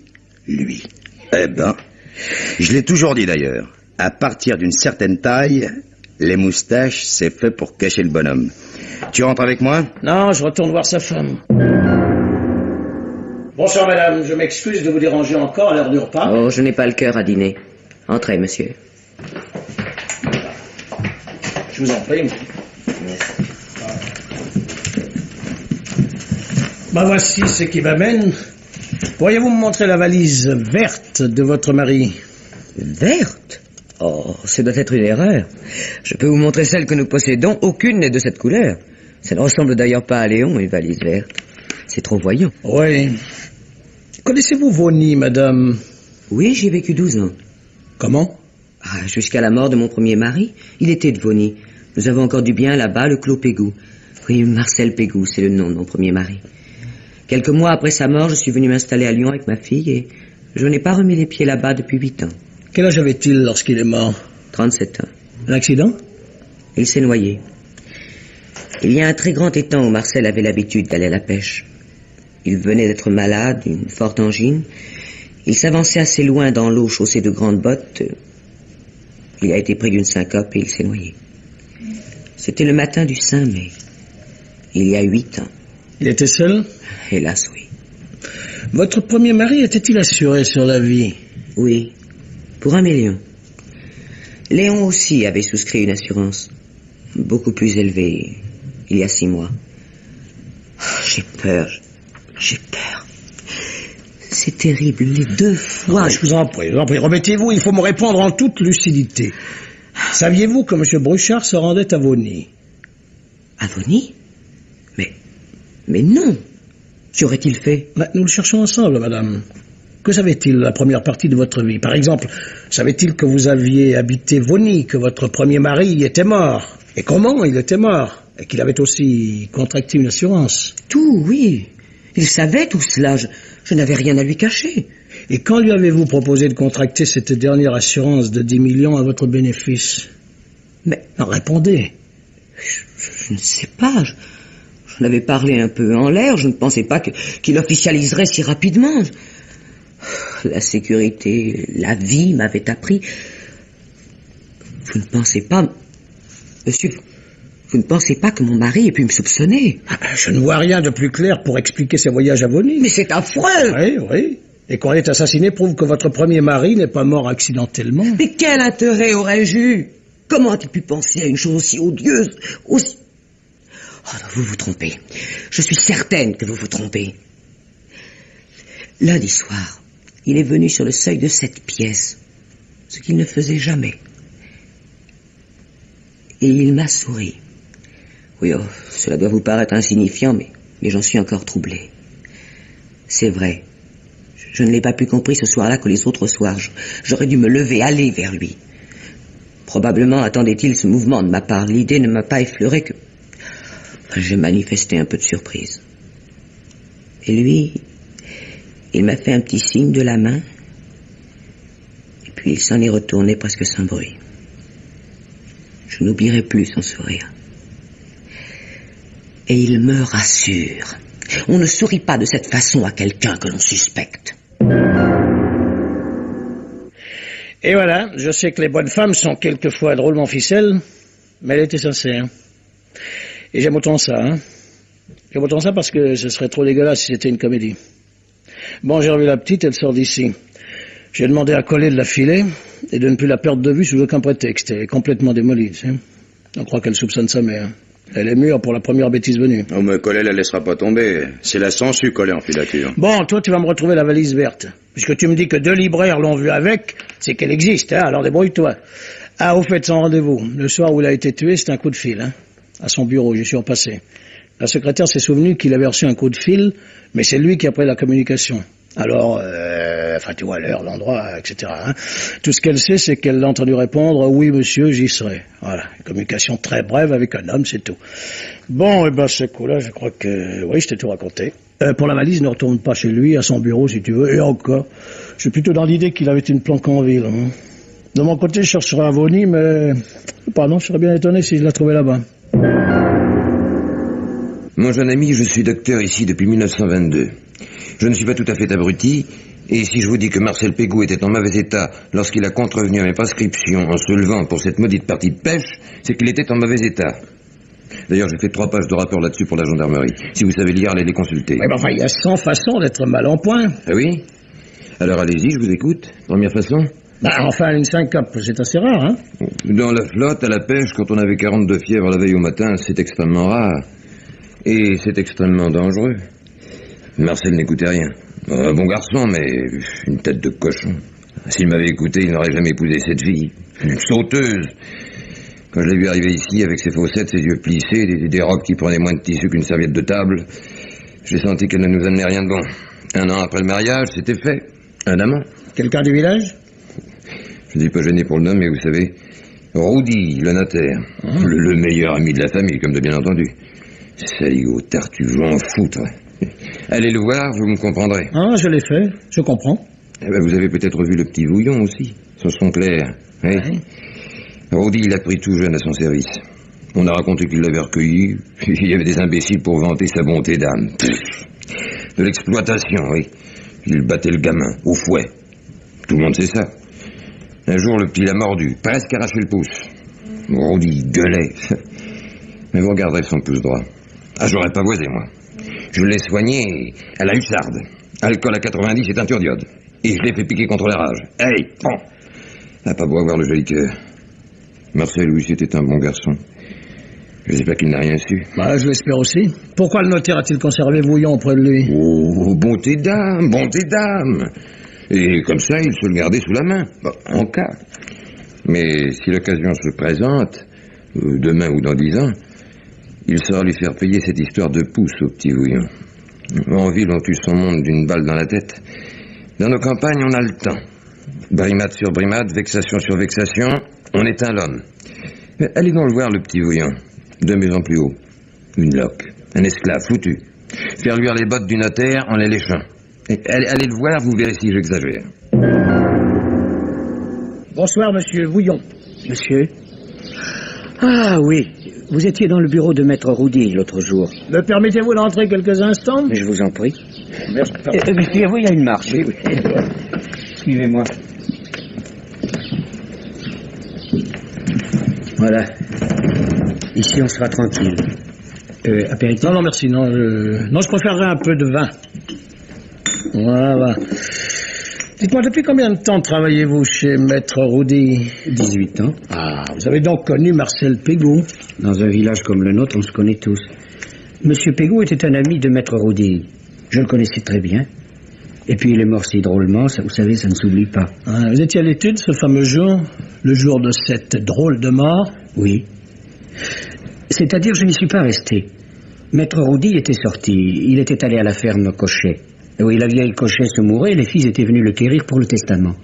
Eh ben, je l'ai toujours dit d'ailleurs. À partir d'une certaine taille, les moustaches, c'est fait pour cacher le bonhomme. Tu rentres avec moi? Non, je retourne voir sa femme. Bonsoir, madame. Je m'excuse de vous déranger encore à l'heure du repas. Oh, je n'ai pas le cœur à dîner. Entrez, monsieur. Je vous en prie. Voici ce qui m'amène. Pourriez-vous me montrer la valise verte de votre mari? Verte? Oh, ça doit être une erreur. Je peux vous montrer celle que nous possédons. Aucune n'est de cette couleur. Ça ne ressemble d'ailleurs pas à Léon, une valise verte. C'est trop voyant. Oui. Connaissez-vous Vauny, madame? Oui, j'y ai vécu 12 ans. Comment? Jusqu'à la mort de mon premier mari, il était de Vauny. Nous avons encore du bien là-bas, le Clos Pégou. Oui, Marcel Pégou, c'est le nom de mon premier mari. Quelques mois après sa mort, je suis venu m'installer à Lyon avec ma fille et je n'ai pas remis les pieds là-bas depuis 8 ans. Quel âge avait-il lorsqu'il est mort? 37 ans. Un accident? Il s'est noyé. Il y a un très grand étang où Marcel avait l'habitude d'aller à la pêche. Il venait d'être malade, d'une forte angine. Il s'avançait assez loin dans l'eau chaussée de grandes bottes. Il a été pris d'une syncope et il s'est noyé. C'était le matin du 5 mai. Il y a 8 ans. Il était seul? Hélas, oui. Votre premier mari était-il assuré sur la vie? Oui, pour 1 million. Léon aussi avait souscrit une assurance, beaucoup plus élevée, il y a 6 mois. J'ai peur. C'est terrible, les 2 fois. Ah, je vous en prie, remettez-vous, il faut me répondre en toute lucidité. Saviez-vous que M. Bruchard se rendait à Vosny? À Vosny? Mais non. Qu'aurait-il fait? Nous le cherchons ensemble, madame. Que savait-il la première partie de votre vie? Par exemple, savait-il que vous aviez habité Vosny, que votre premier mari y était mort? Et comment il était mort? Et qu'il avait aussi contracté une assurance? Tout, oui. Il savait tout cela. Je n'avais rien à lui cacher. Et quand lui avez-vous proposé de contracter cette dernière assurance de 10 millions à votre bénéfice? Mais... Non, répondez. Je ne sais pas. Je l'avais parlé un peu en l'air. Je ne pensais pas qu'il officialiserait si rapidement. La sécurité, la vie m'avaient appris. Vous ne pensez pas... Monsieur, vous ne pensez pas que mon mari ait pu me soupçonner? Je ne vois rien de plus clair pour expliquer ses voyages à Vosny. Mais c'est affreux! Oui. Et qu'on est assassiné prouve que votre premier mari n'est pas mort accidentellement. Mais quel intérêt aurais-je eu? Comment a-t-il pu penser à une chose aussi odieuse, aussi... Oh, vous vous trompez. Je suis certaine que vous vous trompez. Lundi soir, il est venu sur le seuil de cette pièce, ce qu'il ne faisait jamais. Et il m'a souri. Oui, cela doit vous paraître insignifiant, mais j'en suis encore troublé. C'est vrai. Je ne l'ai pas plus compris ce soir-là que les autres soirs. J'aurais dû me lever, aller vers lui. Probablement attendait-il ce mouvement de ma part. L'idée ne m'a pas effleuré que... J'ai manifesté un peu de surprise. Et lui, il m'a fait un petit signe de la main, et puis il s'en est retourné presque sans bruit. Je n'oublierai plus son sourire. Et il me rassure. On ne sourit pas de cette façon à quelqu'un que l'on suspecte. Et voilà, je sais que les bonnes femmes sont quelquefois drôlement ficelles, mais elle était sincère. Et j'aime autant ça, J'aime autant ça parce que ce serait trop dégueulasse si c'était une comédie. Bon, j'ai revu la petite, elle sort d'ici. J'ai demandé à Collet de la filer et de ne plus la perdre de vue sous aucun prétexte. Elle est complètement démolie, tu sais. On croit qu'elle soupçonne sa mère. Elle est mûre pour la première bêtise venue. Oh, mais Collet la laissera pas tomber. C'est la sangsue, Collet, en filature. Bon, toi, tu vas me retrouver la valise verte. Puisque tu me dis que 2 libraires l'ont vue avec, c'est qu'elle existe, alors débrouille-toi. Ah, au fait, sans rendez-vous. Le soir où il a été tué, c'est un coup de fil, À son bureau, j'y suis repassé. La secrétaire s'est souvenue qu'il avait reçu un coup de fil, mais c'est lui qui a pris la communication. Alors, tu vois l'heure, l'endroit, etc. Tout ce qu'elle sait, c'est qu'elle l'a entendu répondre « Oui, monsieur, j'y serai ». Voilà, une communication très brève avec un homme, c'est tout. Bon, ce coup-là, je crois que... Oui, je t'ai tout raconté. Pour la valise, ne retourne pas chez lui, à son bureau, si tu veux, et encore. Je suis plutôt dans l'idée qu'il avait une planque en ville. De mon côté, je chercherai à Vosny, mais... Pardon, je serais bien étonné si je la trouvais là-bas. Mon jeune ami, je suis docteur ici depuis 1922. Je ne suis pas tout à fait abruti, et si je vous dis que Marcel Pégou était en mauvais état lorsqu'il a contrevenu à mes prescriptions en se levant pour cette maudite partie de pêche, c'est qu'il était en mauvais état. D'ailleurs, j'ai fait 3 pages de rapport là-dessus pour la gendarmerie. Si vous savez lire, allez les consulter. Mais il y a 100 façons d'être mal en point. Ah oui? Alors allez-y, je vous écoute. Première façon? Une syncope, c'est assez rare, Dans la flotte, à la pêche, quand on avait 42 fièvres la veille au matin, c'est extrêmement rare. Et c'est extrêmement dangereux. Marcel n'écoutait rien. Un bon garçon, mais une tête de cochon. S'il m'avait écouté, il n'aurait jamais épousé cette fille. Une sauteuse. Quand je l'ai vu arriver ici, avec ses faussettes, ses yeux plissés, des robes qui prenaient moins de tissu qu'une serviette de table, j'ai senti qu'elle ne nous amenait rien de bon. 1 an après le mariage, c'était fait. Un amant. Quelqu'un du village? Je ne suis pas gêné pour le nom, mais vous savez, Roudy, le notaire. Le meilleur ami de la famille, comme de bien entendu. Saligo, tartuffe, je vais en foutre. Allez le voir, vous me comprendrez. Je l'ai fait, je comprends. Vous avez peut-être vu le petit Vouillon aussi, son son clair. Oui. Roudy, il a pris tout jeune à son service. On a raconté qu'il l'avait recueilli. Il y avait des imbéciles pour vanter sa bonté d'âme. De l'exploitation, oui. Il battait le gamin, au fouet. Tout le monde sait ça. Un jour, le petit l'a mordu, presque arraché le pouce. Roudy gueulait. Mais vous regarderez son pouce droit. Ah, j'aurais pavoisé, moi. Je l'ai soigné à la hussarde. Alcool à 90 et teinture d'iode. Et je l'ai fait piquer contre la rage. Hey, bon. À pas beau avoir le joli cœur. Marcel, lui, c'était un bon garçon. J'espère qu'il n'a rien su. Bah, je l'espère aussi. Pourquoi le notaire a-t-il conservé Vouillon auprès de lui? Oh, bonté d'âme, bonté d'âme. Et comme ça, il se le gardait sous la main, bon, en cas. Mais si l'occasion se présente, demain ou dans 10 ans, il saura lui faire payer cette histoire de pouce au petit Vouillon. En ville, on tue son monde d'une balle dans la tête. Dans nos campagnes, on a le temps. Brimade sur brimade, vexation sur vexation, on éteint l'homme. Allez donc le voir, le petit Vouillon. 2 maisons plus haut. Une loque. Un esclave foutu. Faire luire les bottes du notaire en les léchant. Allez le voir, vous verrez si j'exagère. Bonsoir, monsieur Vouillon. Monsieur? Ah oui, vous étiez dans le bureau de maître Roudy l'autre jour. Me permettez-vous d'entrer quelques instants? Mais je vous en prie. Merci. Suivez-vous, il y a une marche. Oui. Suivez-moi. Voilà. Ici, on sera tranquille. Apéritif? Non, merci. Non, je préférerais un peu de vin. Voilà. Dites-moi, depuis combien de temps travaillez-vous chez maître Roudy? 18 ans. Ah, vous avez donc connu Marcel Pégoud? Dans un village comme le nôtre, on se connaît tous. Monsieur Pégoud était un ami de maître Roudy. Je le connaissais très bien. Et puis il est mort si drôlement, ça, vous savez, ça ne s'oublie pas. Ah, vous étiez à l'étude ce fameux jour? Le jour de cette drôle de mort? Oui. C'est-à-dire, je n'y suis pas resté. Maître Roudy était sorti. Il était allé à la ferme Cochet. Oui, la vieille Cochet se mourait, les filles étaient venues le quérir pour le testament.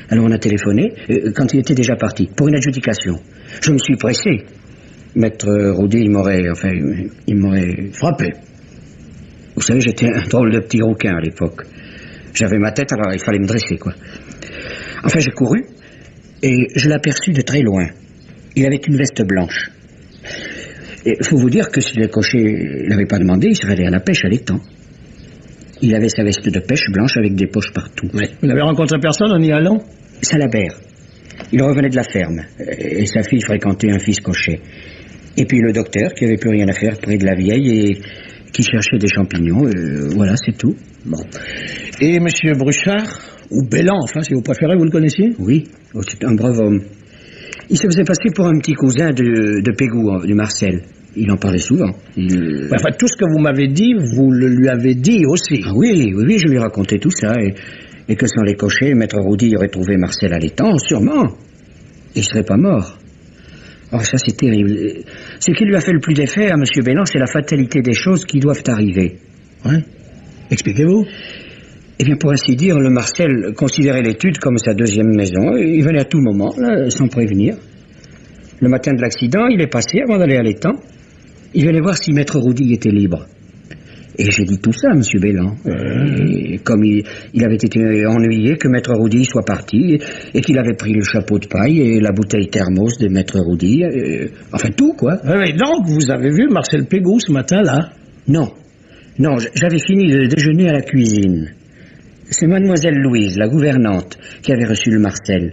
Alors on a téléphoné, quand il était déjà parti, pour une adjudication. Je me suis pressé. Maître Roudy, il m'aurait frappé. Vous savez, j'étais un drôle de petit rouquin à l'époque. J'avais ma tête, alors il fallait me dresser, quoi. Enfin, j'ai couru, et je l'ai aperçu de très loin. Il avait une veste blanche. Et il faut vous dire que si le cocher l'avait pas demandé, il serait allé à la pêche à l'étang. Il avait sa veste de pêche blanche avec des poches partout. Oui. Vous n'avez rencontré personne en y allant? Salabert. Il revenait de la ferme, et sa fille fréquentait un fils cocher. Et puis le docteur, qui avait plus rien à faire près de la vieille, et qui cherchait des champignons, voilà, c'est tout. Bon. Et monsieur Bruchard, ou Bélan, enfin, si vous préférez, vous le connaissiez? Oui, c'est un brave homme. Il se faisait passer pour un petit cousin de Pégoud, du Marcel. Il en parlait souvent. Enfin, tout ce que vous m'avez dit, vous le lui avez dit aussi. Ah oui, je lui racontais tout ça. Et que sans les cochers, maître Roudy aurait trouvé Marcel à l'étang, sûrement. Il serait pas mort. Oh, ça c'est terrible. Ce qui lui a fait le plus d'effet à M. Bélan, c'est la fatalité des choses qui doivent arriver. Ouais. Expliquez-vous. Eh bien, pour ainsi dire, le Marcel considérait l'étude comme sa deuxième maison. Il venait à tout moment, là, sans prévenir. Le matin de l'accident, il est passé avant d'aller à l'étang. Il venait voir si maître Roudy était libre. Et j'ai dit tout ça à M. Bélan. Et comme il avait été ennuyé que maître Roudy soit parti, et qu'il avait pris le chapeau de paille et la bouteille thermos de maître Roudy, enfin tout, quoi. Oui, donc vous avez vu Marcel Pégoud ce matin-là? Non, j'avais fini le déjeuner à la cuisine. C'est mademoiselle Louise, la gouvernante, qui avait reçu le Marcel.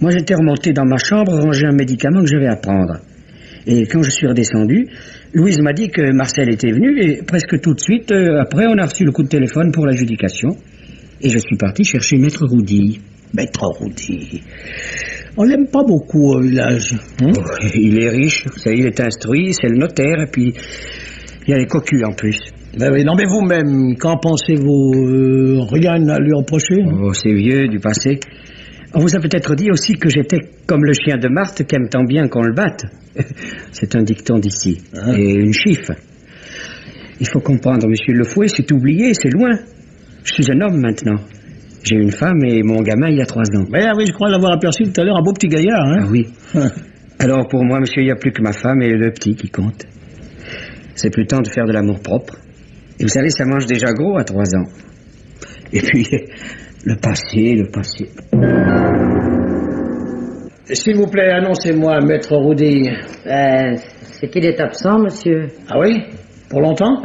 Moi, j'étais remonté dans ma chambre ranger un médicament que j'avais à prendre. Et quand je suis redescendu, Louise m'a dit que Marcel était venu, et presque tout de suite, après, on a reçu le coup de téléphone pour l'adjudication. Et je suis parti chercher maître Roudy. Maître Roudy. On l'aime pas beaucoup au village. Hein? Oh, il est riche, vous savez, il est instruit, c'est le notaire, et puis il y a les cocus en plus. Ben oui, non mais vous-même, qu'en pensez-vous? Rien à lui reprocher? Oh, c'est vieux, du passé. On vous a peut-être dit aussi que j'étais comme le chien de Marthe qui aime tant bien qu'on le batte. C'est un dicton d'ici. Ah. Et une chiffre. Il faut comprendre, monsieur Le Fouet, c'est oublié, c'est loin. Je suis un homme maintenant. J'ai une femme et mon gamin il y a 3 ans. Ben oui, je crois l'avoir aperçu tout à l'heure, un beau petit gaillard, hein? Ah oui. Alors pour moi, monsieur, il n'y a plus que ma femme et le petit qui comptent. C'est plus temps de faire de l'amour propre. Et vous savez, ça mange déjà gros à 3 ans. Et puis, le passé. S'il vous plaît, annoncez-moi, maître Roudy. c'est qu'il est absent, monsieur. Ah oui? Pour longtemps?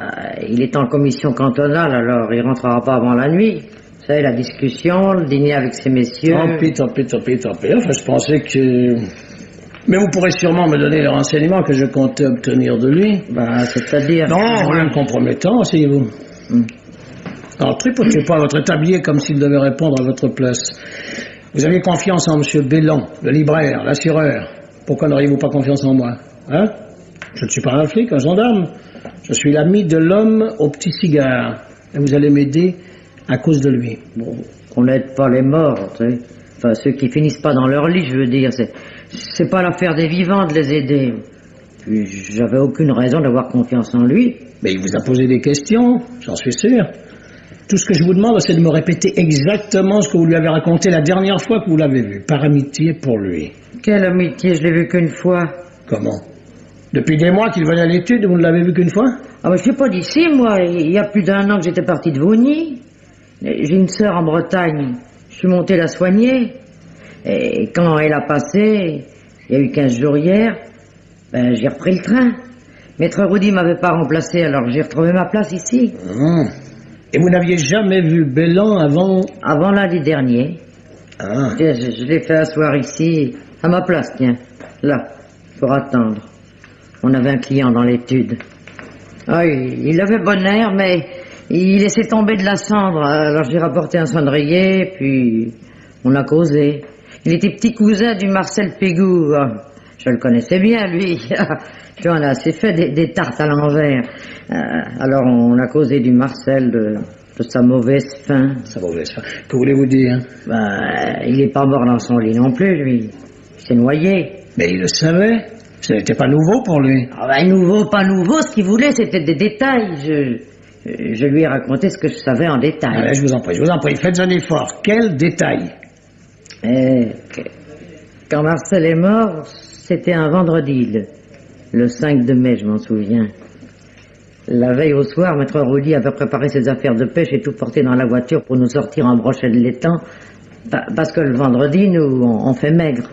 Il est en commission cantonale, alors il rentrera pas avant la nuit. Vous savez, la discussion, le dîner avec ces messieurs... Tant pis. Enfin, je pensais que... Mais vous pourrez sûrement me donner les renseignements que je comptais obtenir de lui. C'est-à-dire... Non, rien de compromettant, asseyez-vous. Alors, tripotez pas votre tablier comme s'il devait répondre à votre place. Vous aviez confiance en M. Bellon, le libraire, l'assureur. Pourquoi n'auriez-vous pas confiance en moi? Hein? Je ne suis pas un flic, un gendarme. Je suis l'ami de l'homme au petit cigare. Et vous allez m'aider à cause de lui. Bon, on n'aide pas les morts, tu sais. Enfin, ceux qui finissent pas dans leur lit, je veux dire. C'est pas l'affaire des vivants de les aider. Puis j'avais aucune raison d'avoir confiance en lui. Mais il vous a posé des questions, j'en suis sûr. Tout ce que je vous demande, c'est de me répéter exactement ce que vous lui avez raconté la dernière fois que vous l'avez vu, par amitié pour lui. Quelle amitié? Je l'ai vu qu'une fois. Comment? Depuis des mois qu'il venait à l'étude, vous ne l'avez vu qu'une fois? Ah ben, je suis pas d'ici, moi. Il y a plus d'1 an que j'étais parti de Vougny. J'ai une sœur en Bretagne. Je suis monté la soigner. Et quand elle a passé, il y a eu 15 jours hier, ben, j'ai repris le train. Maître Roudy m'avait pas remplacé, alors j'ai retrouvé ma place ici. Et vous n'aviez jamais vu Bellon avant... Avant lundi dernier. Je l'ai fait asseoir ici, à ma place, tiens. Là, pour attendre. On avait un client dans l'étude. Ah, il avait bon air, mais il laissait tomber de la cendre. Alors j'ai rapporté un cendrier, puis on a causé. Il était petit cousin du Marcel Pégou. Je le connaissais bien, lui. Puis on a assez fait des tartes à l'envers. Alors on a causé du Marcel, de sa mauvaise faim. Sa mauvaise faim. Que voulez-vous dire? Il n'est pas mort dans son lit non plus, lui. Il s'est noyé. Mais il le savait. Ce n'était pas nouveau pour lui. Nouveau, pas nouveau. Ce qu'il voulait, c'était des détails. Je lui ai raconté ce que je savais en détail. Allez, je vous en prie. Faites un effort. Quel détail? Quand Marcel est mort, c'était un vendredi, le 5 de mai, je m'en souviens. La veille au soir, Maître Roudy avait préparé ses affaires de pêche et tout porté dans la voiture pour nous sortir en brochet de l'étang, parce que le vendredi, nous, on fait maigre.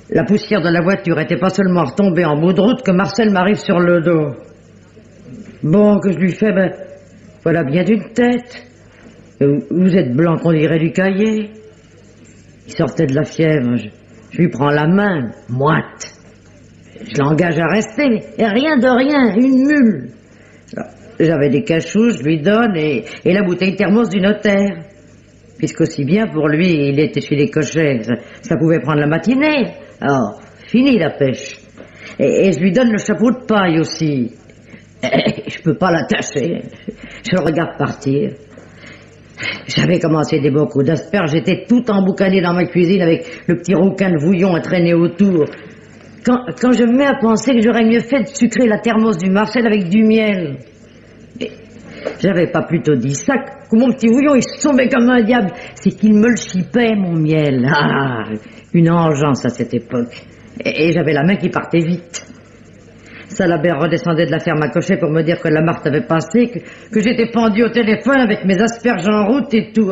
La poussière de la voiture était pas seulement retombée en bout de route que Marcel m'arrive sur le dos. Bon, que je lui fais, voilà bien d'une tête. Vous êtes blanc qu'on dirait du cahier. Il sortait de la fièvre. Je lui prends la main, moite. Je l'engage à rester. Et rien de rien, une mule. J'avais des cachous, je lui donne, et la bouteille thermos du notaire. Puisqu'aussi bien pour lui, il était chez les cochers. Ça pouvait prendre la matinée. Alors, fini la pêche. Et je lui donne le chapeau de paille aussi. Je peux pas l'attacher. Je le regarde partir. J'avais commencé des beaux coups d'asperges, j'étais tout emboucané dans ma cuisine avec le petit rouquin de Vouillon à traîner autour. Quand je me mets à penser que j'aurais mieux fait de sucrer la thermos du Marcel avec du miel. Et j'avais pas plutôt dit ça que mon petit Vouillon il se tombait comme un diable. C'est qu'il me le chipait, mon miel. Une engeance à cette époque. Et j'avais la main qui partait vite. Salabert redescendait de la ferme à Cochet pour me dire que la Marthe avait passé, que j'étais pendu au téléphone avec mes asperges en route et tout.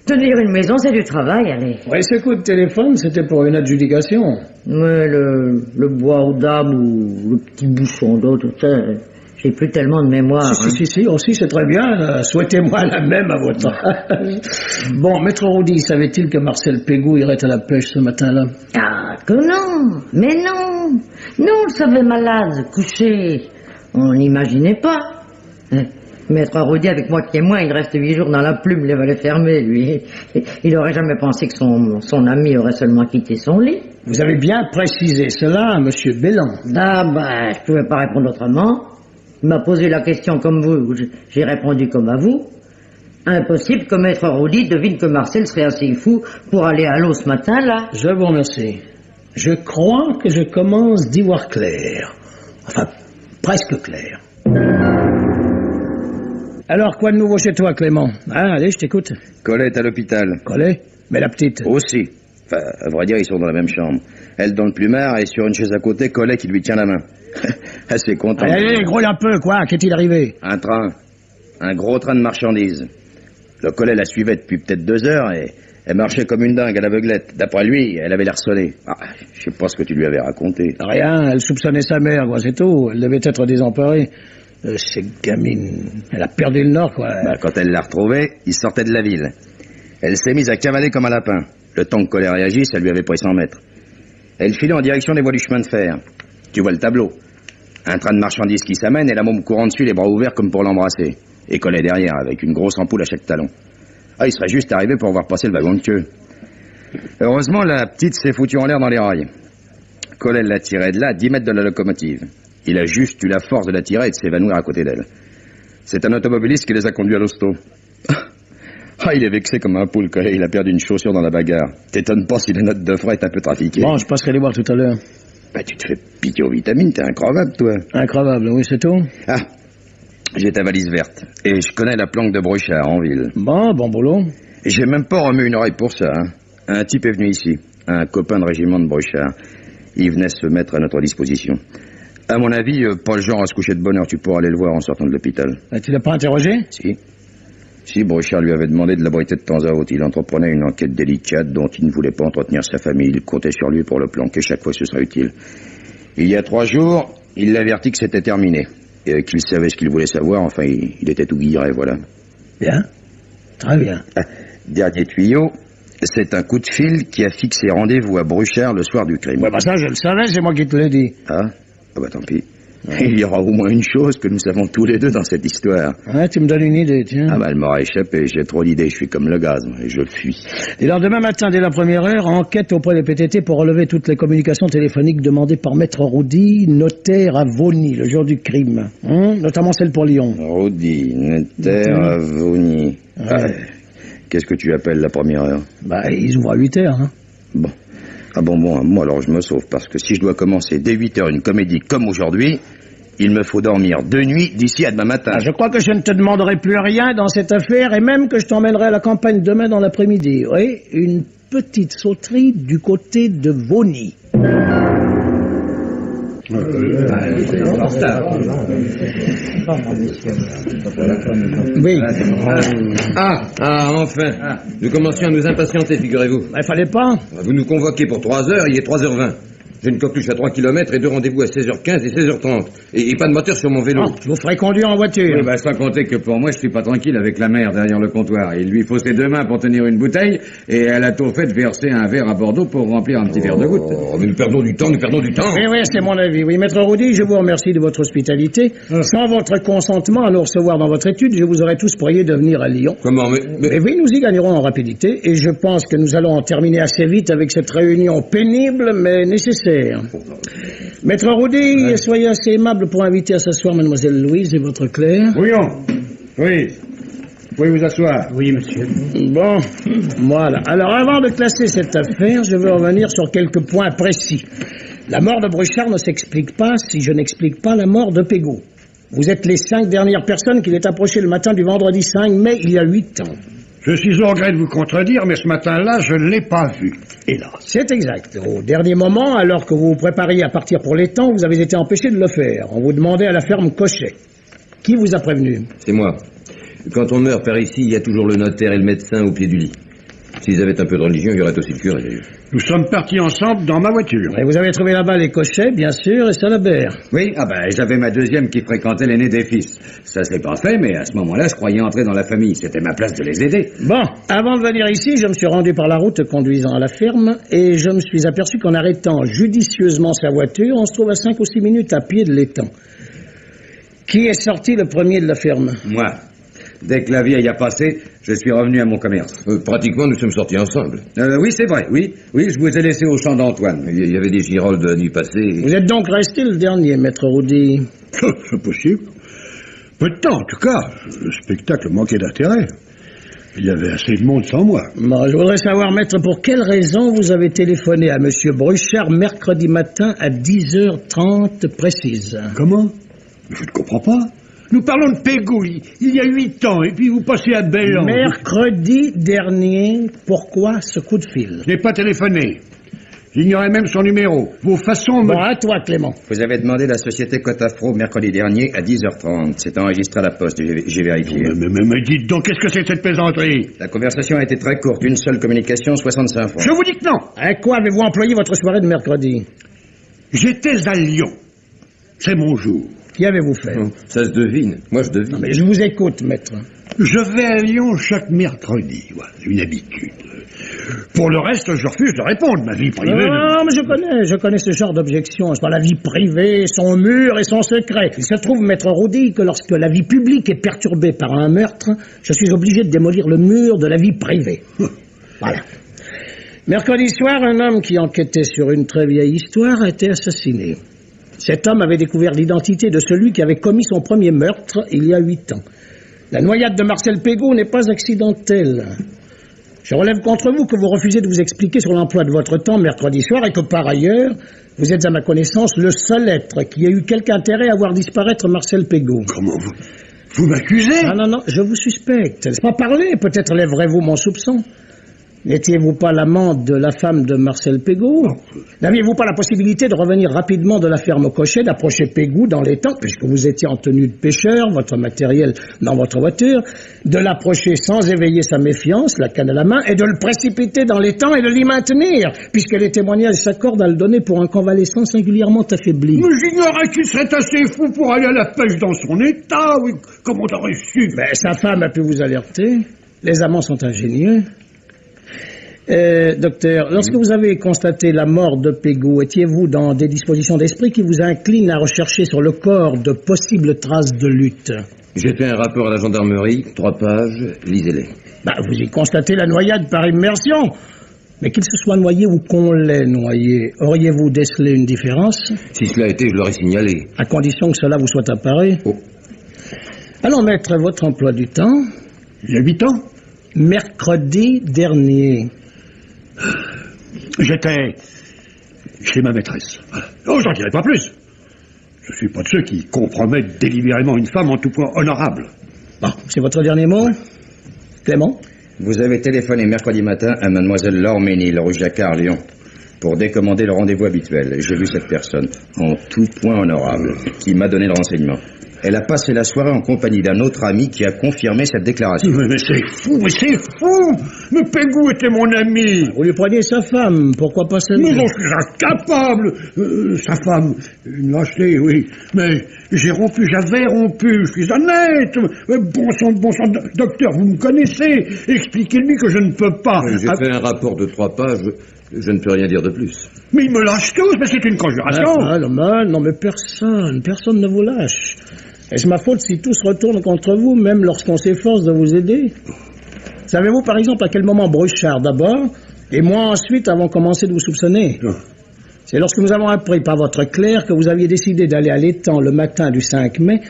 Tenir une maison, c'est du travail, allez. Oui, ce coup de téléphone, c'était pour une adjudication. Mais le bois aux dames ou le petit bouchon d'eau, tout ça, j'ai plus tellement de mémoire. Si, aussi, c'est très bien. Souhaitez-moi la même à votre âge. Bon, Maître Roudy, savait-il que Marcel Pégou irait à la pêche ce matin-là? Que non. Mais non. Non, on le savait malade, couché. On n'imaginait pas. Maître Roudy, avec moi qui est moi, il reste 8 jours dans la plume, les valets fermés, lui. Il aurait jamais pensé que son ami aurait seulement quitté son lit. Vous avez bien précisé cela à M. Bellon. Je pouvais pas répondre autrement. Il m'a posé la question comme vous, j'ai répondu comme à vous. Impossible que Maître Roudy devine que Marcel serait assez fou pour aller à l'eau ce matin-là. Je vous remercie. Je crois que je commence d'y voir clair. Enfin, presque clair. Alors, quoi de nouveau chez toi, Clément? Allez, je t'écoute. Colette à l'hôpital. Colette? Mais la petite? Aussi. Enfin, à vrai dire, ils sont dans la même chambre. Elle dans le plumard et sur une chaise à côté, Colette qui lui tient la main. Assez content. Allez, grouille un peu, quoi. Qu'est-il arrivé? Un train. Un gros train de marchandises. Le Collet la suivait depuis peut-être 2 heures et Elle marchait comme une dingue à l'aveuglette. D'après lui, elle avait l'air sonnée. Ah, je sais pas ce que tu lui avais raconté. Rien, elle soupçonnait sa mère, quoi, c'est tout. Elle devait être désemparée. Cette gamine, elle a perdu le nord, quoi. Bah, quand elle l'a retrouvée, il sortait de la ville. Elle s'est mise à cavaler comme un lapin. Le temps que Collet réagisse, elle lui avait pris 100 mètres. Elle filait en direction des voies du chemin de fer. Tu vois le tableau. Un train de marchandises qui s'amène et la môme courant dessus, les bras ouverts comme pour l'embrasser. Et Collet derrière, avec une grosse ampoule à chaque talon. Ah, il serait juste arrivé pour voir passer le wagon de queue. Heureusement, la petite s'est foutue en l'air dans les rails. Collet l'a tirée de là, 10 mètres de la locomotive. Il a juste eu la force de la tirer et de s'évanouir à côté d'elle. C'est un automobiliste qui les a conduits à l'hosto. Ah, il est vexé comme un poule, Collet. Il a perdu une chaussure dans la bagarre. T'étonnes pas si les notes de frais est un peu trafiquées. Bon, je passerai les voir tout à l'heure. Bah, tu te fais piquer aux vitamines, t'es incroyable, toi. Incroyable, oui, c'est tout. Ah, j'ai ta valise verte. Et je connais la planque de Bruchard en ville. Bon boulot. J'ai même pas remué une oreille pour ça, hein. Un type est venu ici. Un copain de régiment de Bruchard. Il venait se mettre à notre disposition. À mon avis, pas le genre à se coucher de bonne heure. Tu pourras aller le voir en sortant de l'hôpital. Tu l'as pas interrogé? Si, Bruchard lui avait demandé de l'abriter de temps à autre. Il entreprenait une enquête délicate dont il ne voulait pas entretenir sa famille. Il comptait sur lui pour le planquer chaque fois que ce serait utile. Il y a 3 jours, il l'avertit que c'était terminé. Et qu'il savait ce qu'il voulait savoir. Enfin, il était tout guilleret, voilà. Bien. Très bien. Dernier tuyau, c'est un coup de fil qui a fixé rendez-vous à Bruchard le soir du crime. Ouais, bah ça, je le savais, c'est moi qui te l'ai dit. Ah bah tant pis. Il y aura au moins une chose que nous savons tous les deux dans cette histoire. Ouais, tu me donnes une idée, tiens. Ah bah elle m'aura échappé, j'ai trop d'idées, je suis comme le gaz, et je fuis. Et alors demain matin, dès la première heure, enquête auprès des PTT pour relever toutes les communications téléphoniques demandées par Maître Roudy, notaire à Vauny, le jour du crime. Notamment celle pour Lyon. Roudy, notaire à Vauny. Ouais. Ah, qu'est-ce que tu appelles la première heure? Bah, ils ouvrent à 8h, hein. Bon. Ah bon, moi alors je me sauve, parce que si je dois commencer dès 8h une comédie comme aujourd'hui, il me faut dormir 2 nuits d'ici à demain matin. Ah, je crois que je ne te demanderai plus rien dans cette affaire, et même que je t'emmènerai à la campagne demain dans l'après-midi. Oui, une petite sauterie du côté de Vauny. Oui. Enfin. Nous commencions à nous impatienter, figurez-vous. Il fallait pas. Vous nous convoquez pour 3h, il est 3h20. J'ai une coqueluche à 3 km et 2 rendez-vous à 16h15 et 16h30. Et pas de moteur sur mon vélo. Je vous ferai conduire en voiture. Oui, sans compter que pour moi, je suis pas tranquille avec la mère derrière le comptoir. Il lui faut ses 2 mains pour tenir une bouteille, et elle a tout fait de verser un verre à Bordeaux pour remplir un petit verre de goutte. Oh, mais nous perdons du temps. Oui, c'est mon avis. Oui, Maître Roudy, je vous remercie de votre hospitalité. Sans votre consentement à nous recevoir dans votre étude, je vous aurais tous prié de venir à Lyon. Comment, mais oui, nous y gagnerons en rapidité, et je pense que nous allons en terminer assez vite avec cette réunion pénible, mais nécessaire. Maître Roudy, soyez assez aimable pour inviter à s'asseoir Mademoiselle Louise et votre Claire. Oui. Vous pouvez vous asseoir. Oui, monsieur. Bon, voilà. Alors, avant de classer cette affaire, je veux revenir sur quelques points précis. La mort de Bruchard ne s'explique pas si je n'explique pas la mort de Pégaud. Vous êtes les 5 dernières personnes qu'il est approché le matin du vendredi 5 mai, il y a 8 ans. Je suis au regret de vous contredire, mais ce matin-là, je ne l'ai pas vu. Hélas. C'est exact. Au dernier moment, alors que vous vous prépariez à partir pour l'étang, vous avez été empêché de le faire. On vous demandait à la ferme Cochet. Qui vous a prévenu? C'est moi. Quand on meurt par ici, il y a toujours le notaire et le médecin au pied du lit. S'ils avaient un peu de religion, il y aurait aussi le curé. Nous sommes partis ensemble dans ma voiture. Et vous avez trouvé là-bas les Cochets, bien sûr, et Salabert. Oui, j'avais ma deuxième qui fréquentait l'aîné des fils. Ça s'est pas fait, mais à ce moment-là, je croyais entrer dans la famille. C'était ma place de les aider. Bon, avant de venir ici, je me suis rendu par la route conduisant à la ferme, et je me suis aperçu qu'en arrêtant judicieusement sa voiture, on se trouve à 5 ou 6 minutes à pied de l'étang. Qui est sorti le premier de la ferme? Moi. Dès que la vieille a passé, je suis revenu à mon commerce. Pratiquement, nous sommes sortis ensemble. Oui, c'est vrai, oui. Oui, je vous ai laissé au champ d'Antoine. Il y avait des girolles de la nuit passée. Vous êtes donc resté le dernier, Maître Roudy? C'est possible. Peu de temps, en tout cas. Le spectacle manquait d'intérêt. Il y avait assez de monde sans moi. Bon, je voudrais savoir, maître, pour quelle raison vous avez téléphoné à Monsieur Bruchard mercredi matin à 10h30 précise. Comment? Je ne comprends pas. Nous parlons de Pégaud, il y a 8 ans, et puis vous passez à Belle-Ange. Mercredi dernier, pourquoi ce coup de fil? Je n'ai pas téléphoné. J'ignorais même son numéro. Vos façons... Bon, à toi, Clément. Vous avez demandé la société Côte Afro mercredi dernier à 10h30. C'est enregistré à la poste, j'ai vérifié. Mais dites donc, qu'est-ce que c'est que cette plaisanterie? La conversation a été très courte. Une seule communication, 65 francs. Je vous dis que non. À quoi avez-vous employé votre soirée de mercredi? J'étais à Lyon. C'est mon jour. Qu'y avez-vous fait? Ça se devine. Moi, je devine. Non, mais je vous écoute, maître. Je vais à Lyon chaque mercredi. Voilà, une habitude. Pour le reste, je refuse de répondre. Ma vie privée... Non, mais je connais ce genre d'objection. C'est la vie privée, son mur et son secret. Il se trouve, maître Roudy, que lorsque la vie publique est perturbée par un meurtre, je suis obligé de démolir le mur de la vie privée. Voilà. Mercredi soir, un homme qui enquêtait sur une très vieille histoire a été assassiné. Cet homme avait découvert l'identité de celui qui avait commis son premier meurtre il y a 8 ans. La noyade de Marcel Pégaud n'est pas accidentelle. Je relève contre vous que vous refusez de vous expliquer sur l'emploi de votre temps mercredi soir et que par ailleurs, vous êtes à ma connaissance le seul être qui ait eu quelque intérêt à voir disparaître Marcel Pégaud. Comment vous m'accusez? Non, je vous suspecte. Laissez-moi parler, peut-être lèverez-vous mon soupçon. N'étiez-vous pas l'amante de la femme de Marcel Pégaud? N'aviez-vous pas la possibilité de revenir rapidement de la ferme au Cochet, d'approcher Pégaud dans les temps, puisque vous étiez en tenue de pêcheur, votre matériel dans votre voiture, de l'approcher sans éveiller sa méfiance, la canne à la main, et de le précipiter dans les temps et de l'y maintenir, puisque les témoignages s'accordent à le donner pour un convalescent singulièrement affaibli? Mais j'ignorais qu'il serait assez fou pour aller à la pêche dans son état, oui. Comment t'aurais su? Mais sa femme a pu vous alerter. Les amants sont ingénieux. Docteur, lorsque vous avez constaté la mort de Pégaud, étiez-vous dans des dispositions d'esprit qui vous inclinent à rechercher sur le corps de possibles traces de lutte? J'ai fait un rapport à la gendarmerie, 3 pages, lisez-les. Vous y constatez la noyade par immersion. Mais qu'il se soit noyé ou qu'on l'ait noyé, auriez-vous décelé une différence? Si cela était, je l'aurais signalé. À condition que cela vous soit apparu. Oh. Allons mettre votre emploi du temps. Il y a 8 ans? Mercredi dernier. J'étais chez ma maîtresse. Oh, j'en dirai pas plus. Je suis pas de ceux qui compromettent délibérément une femme en tout point honorable. Bon, c'est votre dernier mot, Clément? Vous avez téléphoné mercredi matin à mademoiselle Laure Ménil, rue Jacquard, Lyon, pour décommander le rendez-vous habituel. J'ai vu cette personne, en tout point honorable, qui m'a donné le renseignement. Elle a passé la soirée en compagnie d'un autre ami qui a confirmé cette déclaration. Mais c'est fou, Mais Pégaud était mon ami. Vous lui preniez sa femme, pourquoi pas celle-là? Mais j'en suis incapable. Sa femme, une lâcheté, oui. Mais j'avais rompu, je suis honnête. Bon sang, docteur, vous me connaissez. Expliquez-lui que je ne peux pas. J'ai fait un rapport de 3 pages, je ne peux rien dire de plus. Mais il me lâche tous, mais c'est une conjuration. Non, mais personne ne vous lâche. Est-ce ma faute si tout se retourne contre vous, même lorsqu'on s'efforce de vous aider? Savez-vous, par exemple, à quel moment Bruchard d'abord, et moi ensuite, avons commencé de vous soupçonner? C'est lorsque nous avons appris par votre clerc que vous aviez décidé d'aller à l'étang le matin du 5 mai,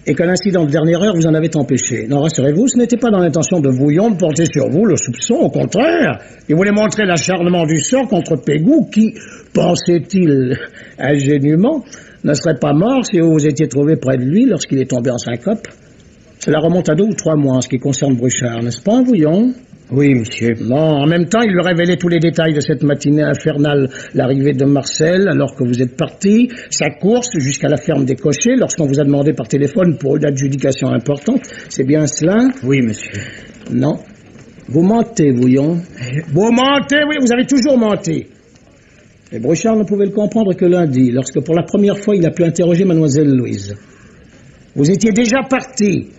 et qu'un incident de dernière heure vous en avait empêché. Non, rassurez-vous, ce n'était pas dans l'intention de Vouillon de porter sur vous le soupçon, au contraire. Il voulait montrer l'acharnement du sort contre Pégaud qui, pensait-il ingénument, ne serait pas mort si vous étiez trouvé près de lui lorsqu'il est tombé en syncope. Cela remonte à 2 ou 3 mois en ce qui concerne Bruchard, n'est-ce pas, Vouillon? Oui, monsieur. Non, en même temps, il lui révélait tous les détails de cette matinée infernale. L'arrivée de Marcel, alors que vous êtes parti, sa course jusqu'à la ferme des Cochers, lorsqu'on vous a demandé par téléphone pour une adjudication importante. C'est bien cela? Oui, monsieur. Non. Vous mentez, Vouillon. Vous mentez, oui, vous avez toujours menti. Et Bruchard ne pouvait le comprendre que lundi, lorsque pour la première fois il a pu interroger mademoiselle Louise. Vous étiez déjà parti.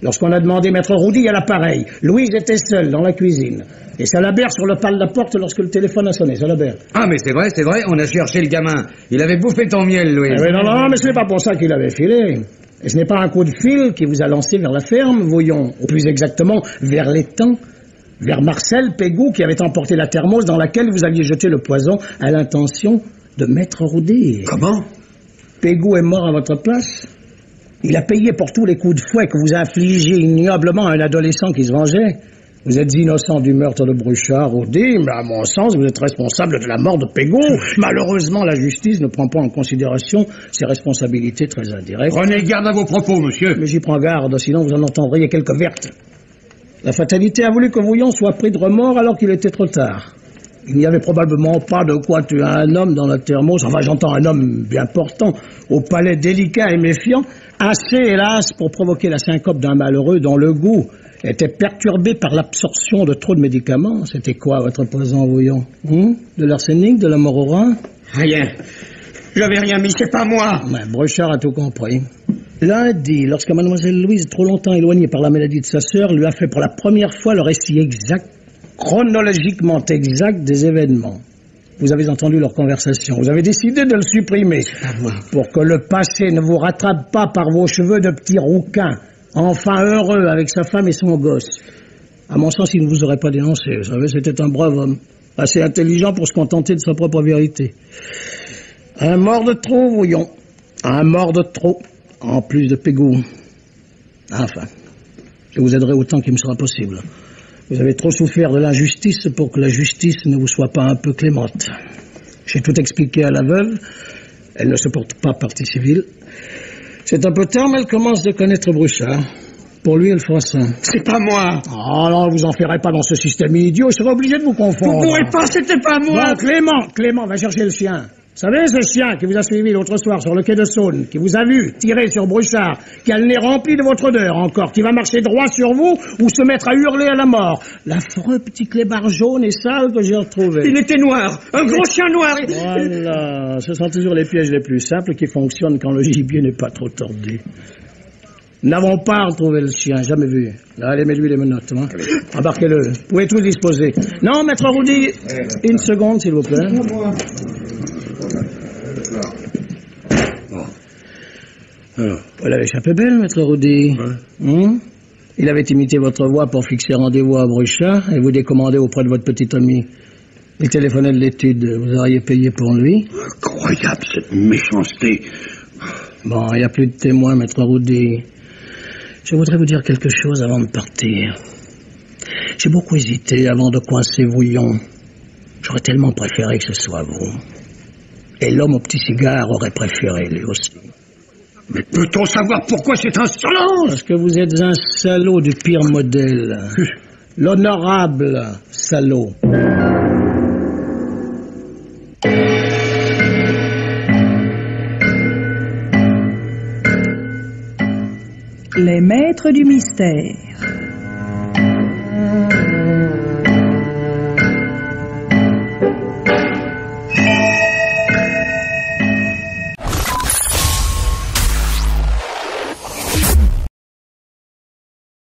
Lorsqu'on a demandé maître Roudy à l'appareil, Louise était seule dans la cuisine. Et Salabert sur le pas de la porte lorsque le téléphone a sonné. Salabert. Ah, mais c'est vrai, on a cherché le gamin. Il avait bouffé ton miel, Louise. Non, mais ce n'est pas pour ça qu'il avait filé. Et ce n'est pas un coup de fil qui vous a lancé vers la ferme, voyons, ou plus exactement, vers l'étang, vers Marcel Pégaud qui avait emporté la thermos dans laquelle vous aviez jeté le poison à l'intention de maître Roudy. Comment? Pégaud est mort à votre place. Il a payé pour tous les coups de fouet que vous infligiez ignoblement à un adolescent qui se vengeait. Vous êtes innocent du meurtre de Bruchard, Roudy, mais à mon sens, vous êtes responsable de la mort de Pégaud. Malheureusement, la justice ne prend pas en considération ses responsabilités très indirectes. Prenez garde à vos propos, monsieur. Mais j'y prends garde, sinon vous en entendriez quelques vertes. La fatalité a voulu que Vouillon soit pris de remords alors qu'il était trop tard. Il n'y avait probablement pas de quoi tuer un homme dans la thermos, enfin j'entends un homme bien portant, au palais délicat et méfiant, assez hélas pour provoquer la syncope d'un malheureux dont le goût était perturbé par l'absorption de trop de médicaments. C'était quoi votre poison, voyons? De l'arsenic, de la mort au rein? Rien. J'avais rien mis, c'est pas moi. Ouais, Bruchard a tout compris. Lundi, lorsque mademoiselle Louise, trop longtemps éloignée par la maladie de sa sœur, lui a fait pour la première fois le récit exact, chronologiquement exact des événements. Vous avez entendu leur conversation. Vous avez décidé de le supprimer. Pour que le passé ne vous rattrape pas par vos cheveux de petit rouquin. Enfin heureux avec sa femme et son gosse. À mon sens, il ne vous aurait pas dénoncé. Vous savez, c'était un brave homme. Assez intelligent pour se contenter de sa propre vérité. Un mort de trop, voyons. Un mort de trop. En plus de Pégou. Enfin, je vous aiderai autant qu'il me sera possible. Vous avez trop souffert de l'injustice pour que la justice ne vous soit pas un peu clémente. J'ai tout expliqué à la veuve. Elle ne se porte pas partie civile. C'est un peu tard, mais elle commence de connaître Bruchard. Pour lui, elle fera ça. C'est pas moi. Oh non, vous en ferez pas dans ce système idiot. Je serai obligé de vous confondre. Vous pourrez pas, c'était pas moi. Non, Clément, va chercher le chien. Vous savez, ce chien qui vous a suivi l'autre soir sur le quai de Saône, qui vous a vu tirer sur Bruchard, qui a le nez rempli de votre odeur encore, qui va marcher droit sur vous ou se mettre à hurler à la mort. L'affreux petit clébard jaune et sale que j'ai retrouvé. Il était noir, un gros chien noir. Voilà, ce sont toujours les pièges les plus simples qui fonctionnent quand le gibier n'est pas trop tordu. Nous n'avons pas retrouvé le chien, jamais vu. Là, allez, mets-lui les menottes. Hein. Embarquez-le. Vous pouvez tout disposer. Non, maître Roudy, une seconde, s'il vous plaît. Alors, vous l'avez échappé belle, maître Roudy. Il avait imité votre voix pour fixer rendez-vous à Bruchard et vous décommander auprès de votre petit ami. Il téléphonait de l'étude. Vous auriez payé pour lui. Incroyable, cette méchanceté. Bon, il n'y a plus de témoins, maître Roudy. Je voudrais vous dire quelque chose avant de partir. J'ai beaucoup hésité avant de coincer Vouillon. J'aurais tellement préféré que ce soit vous. Et l'homme au petit cigare aurait préféré lui aussi. Mais peut-on savoir pourquoi c'est insolent? Parce que vous êtes un salaud du pire modèle. L'honorable salaud. Les maîtres du mystère.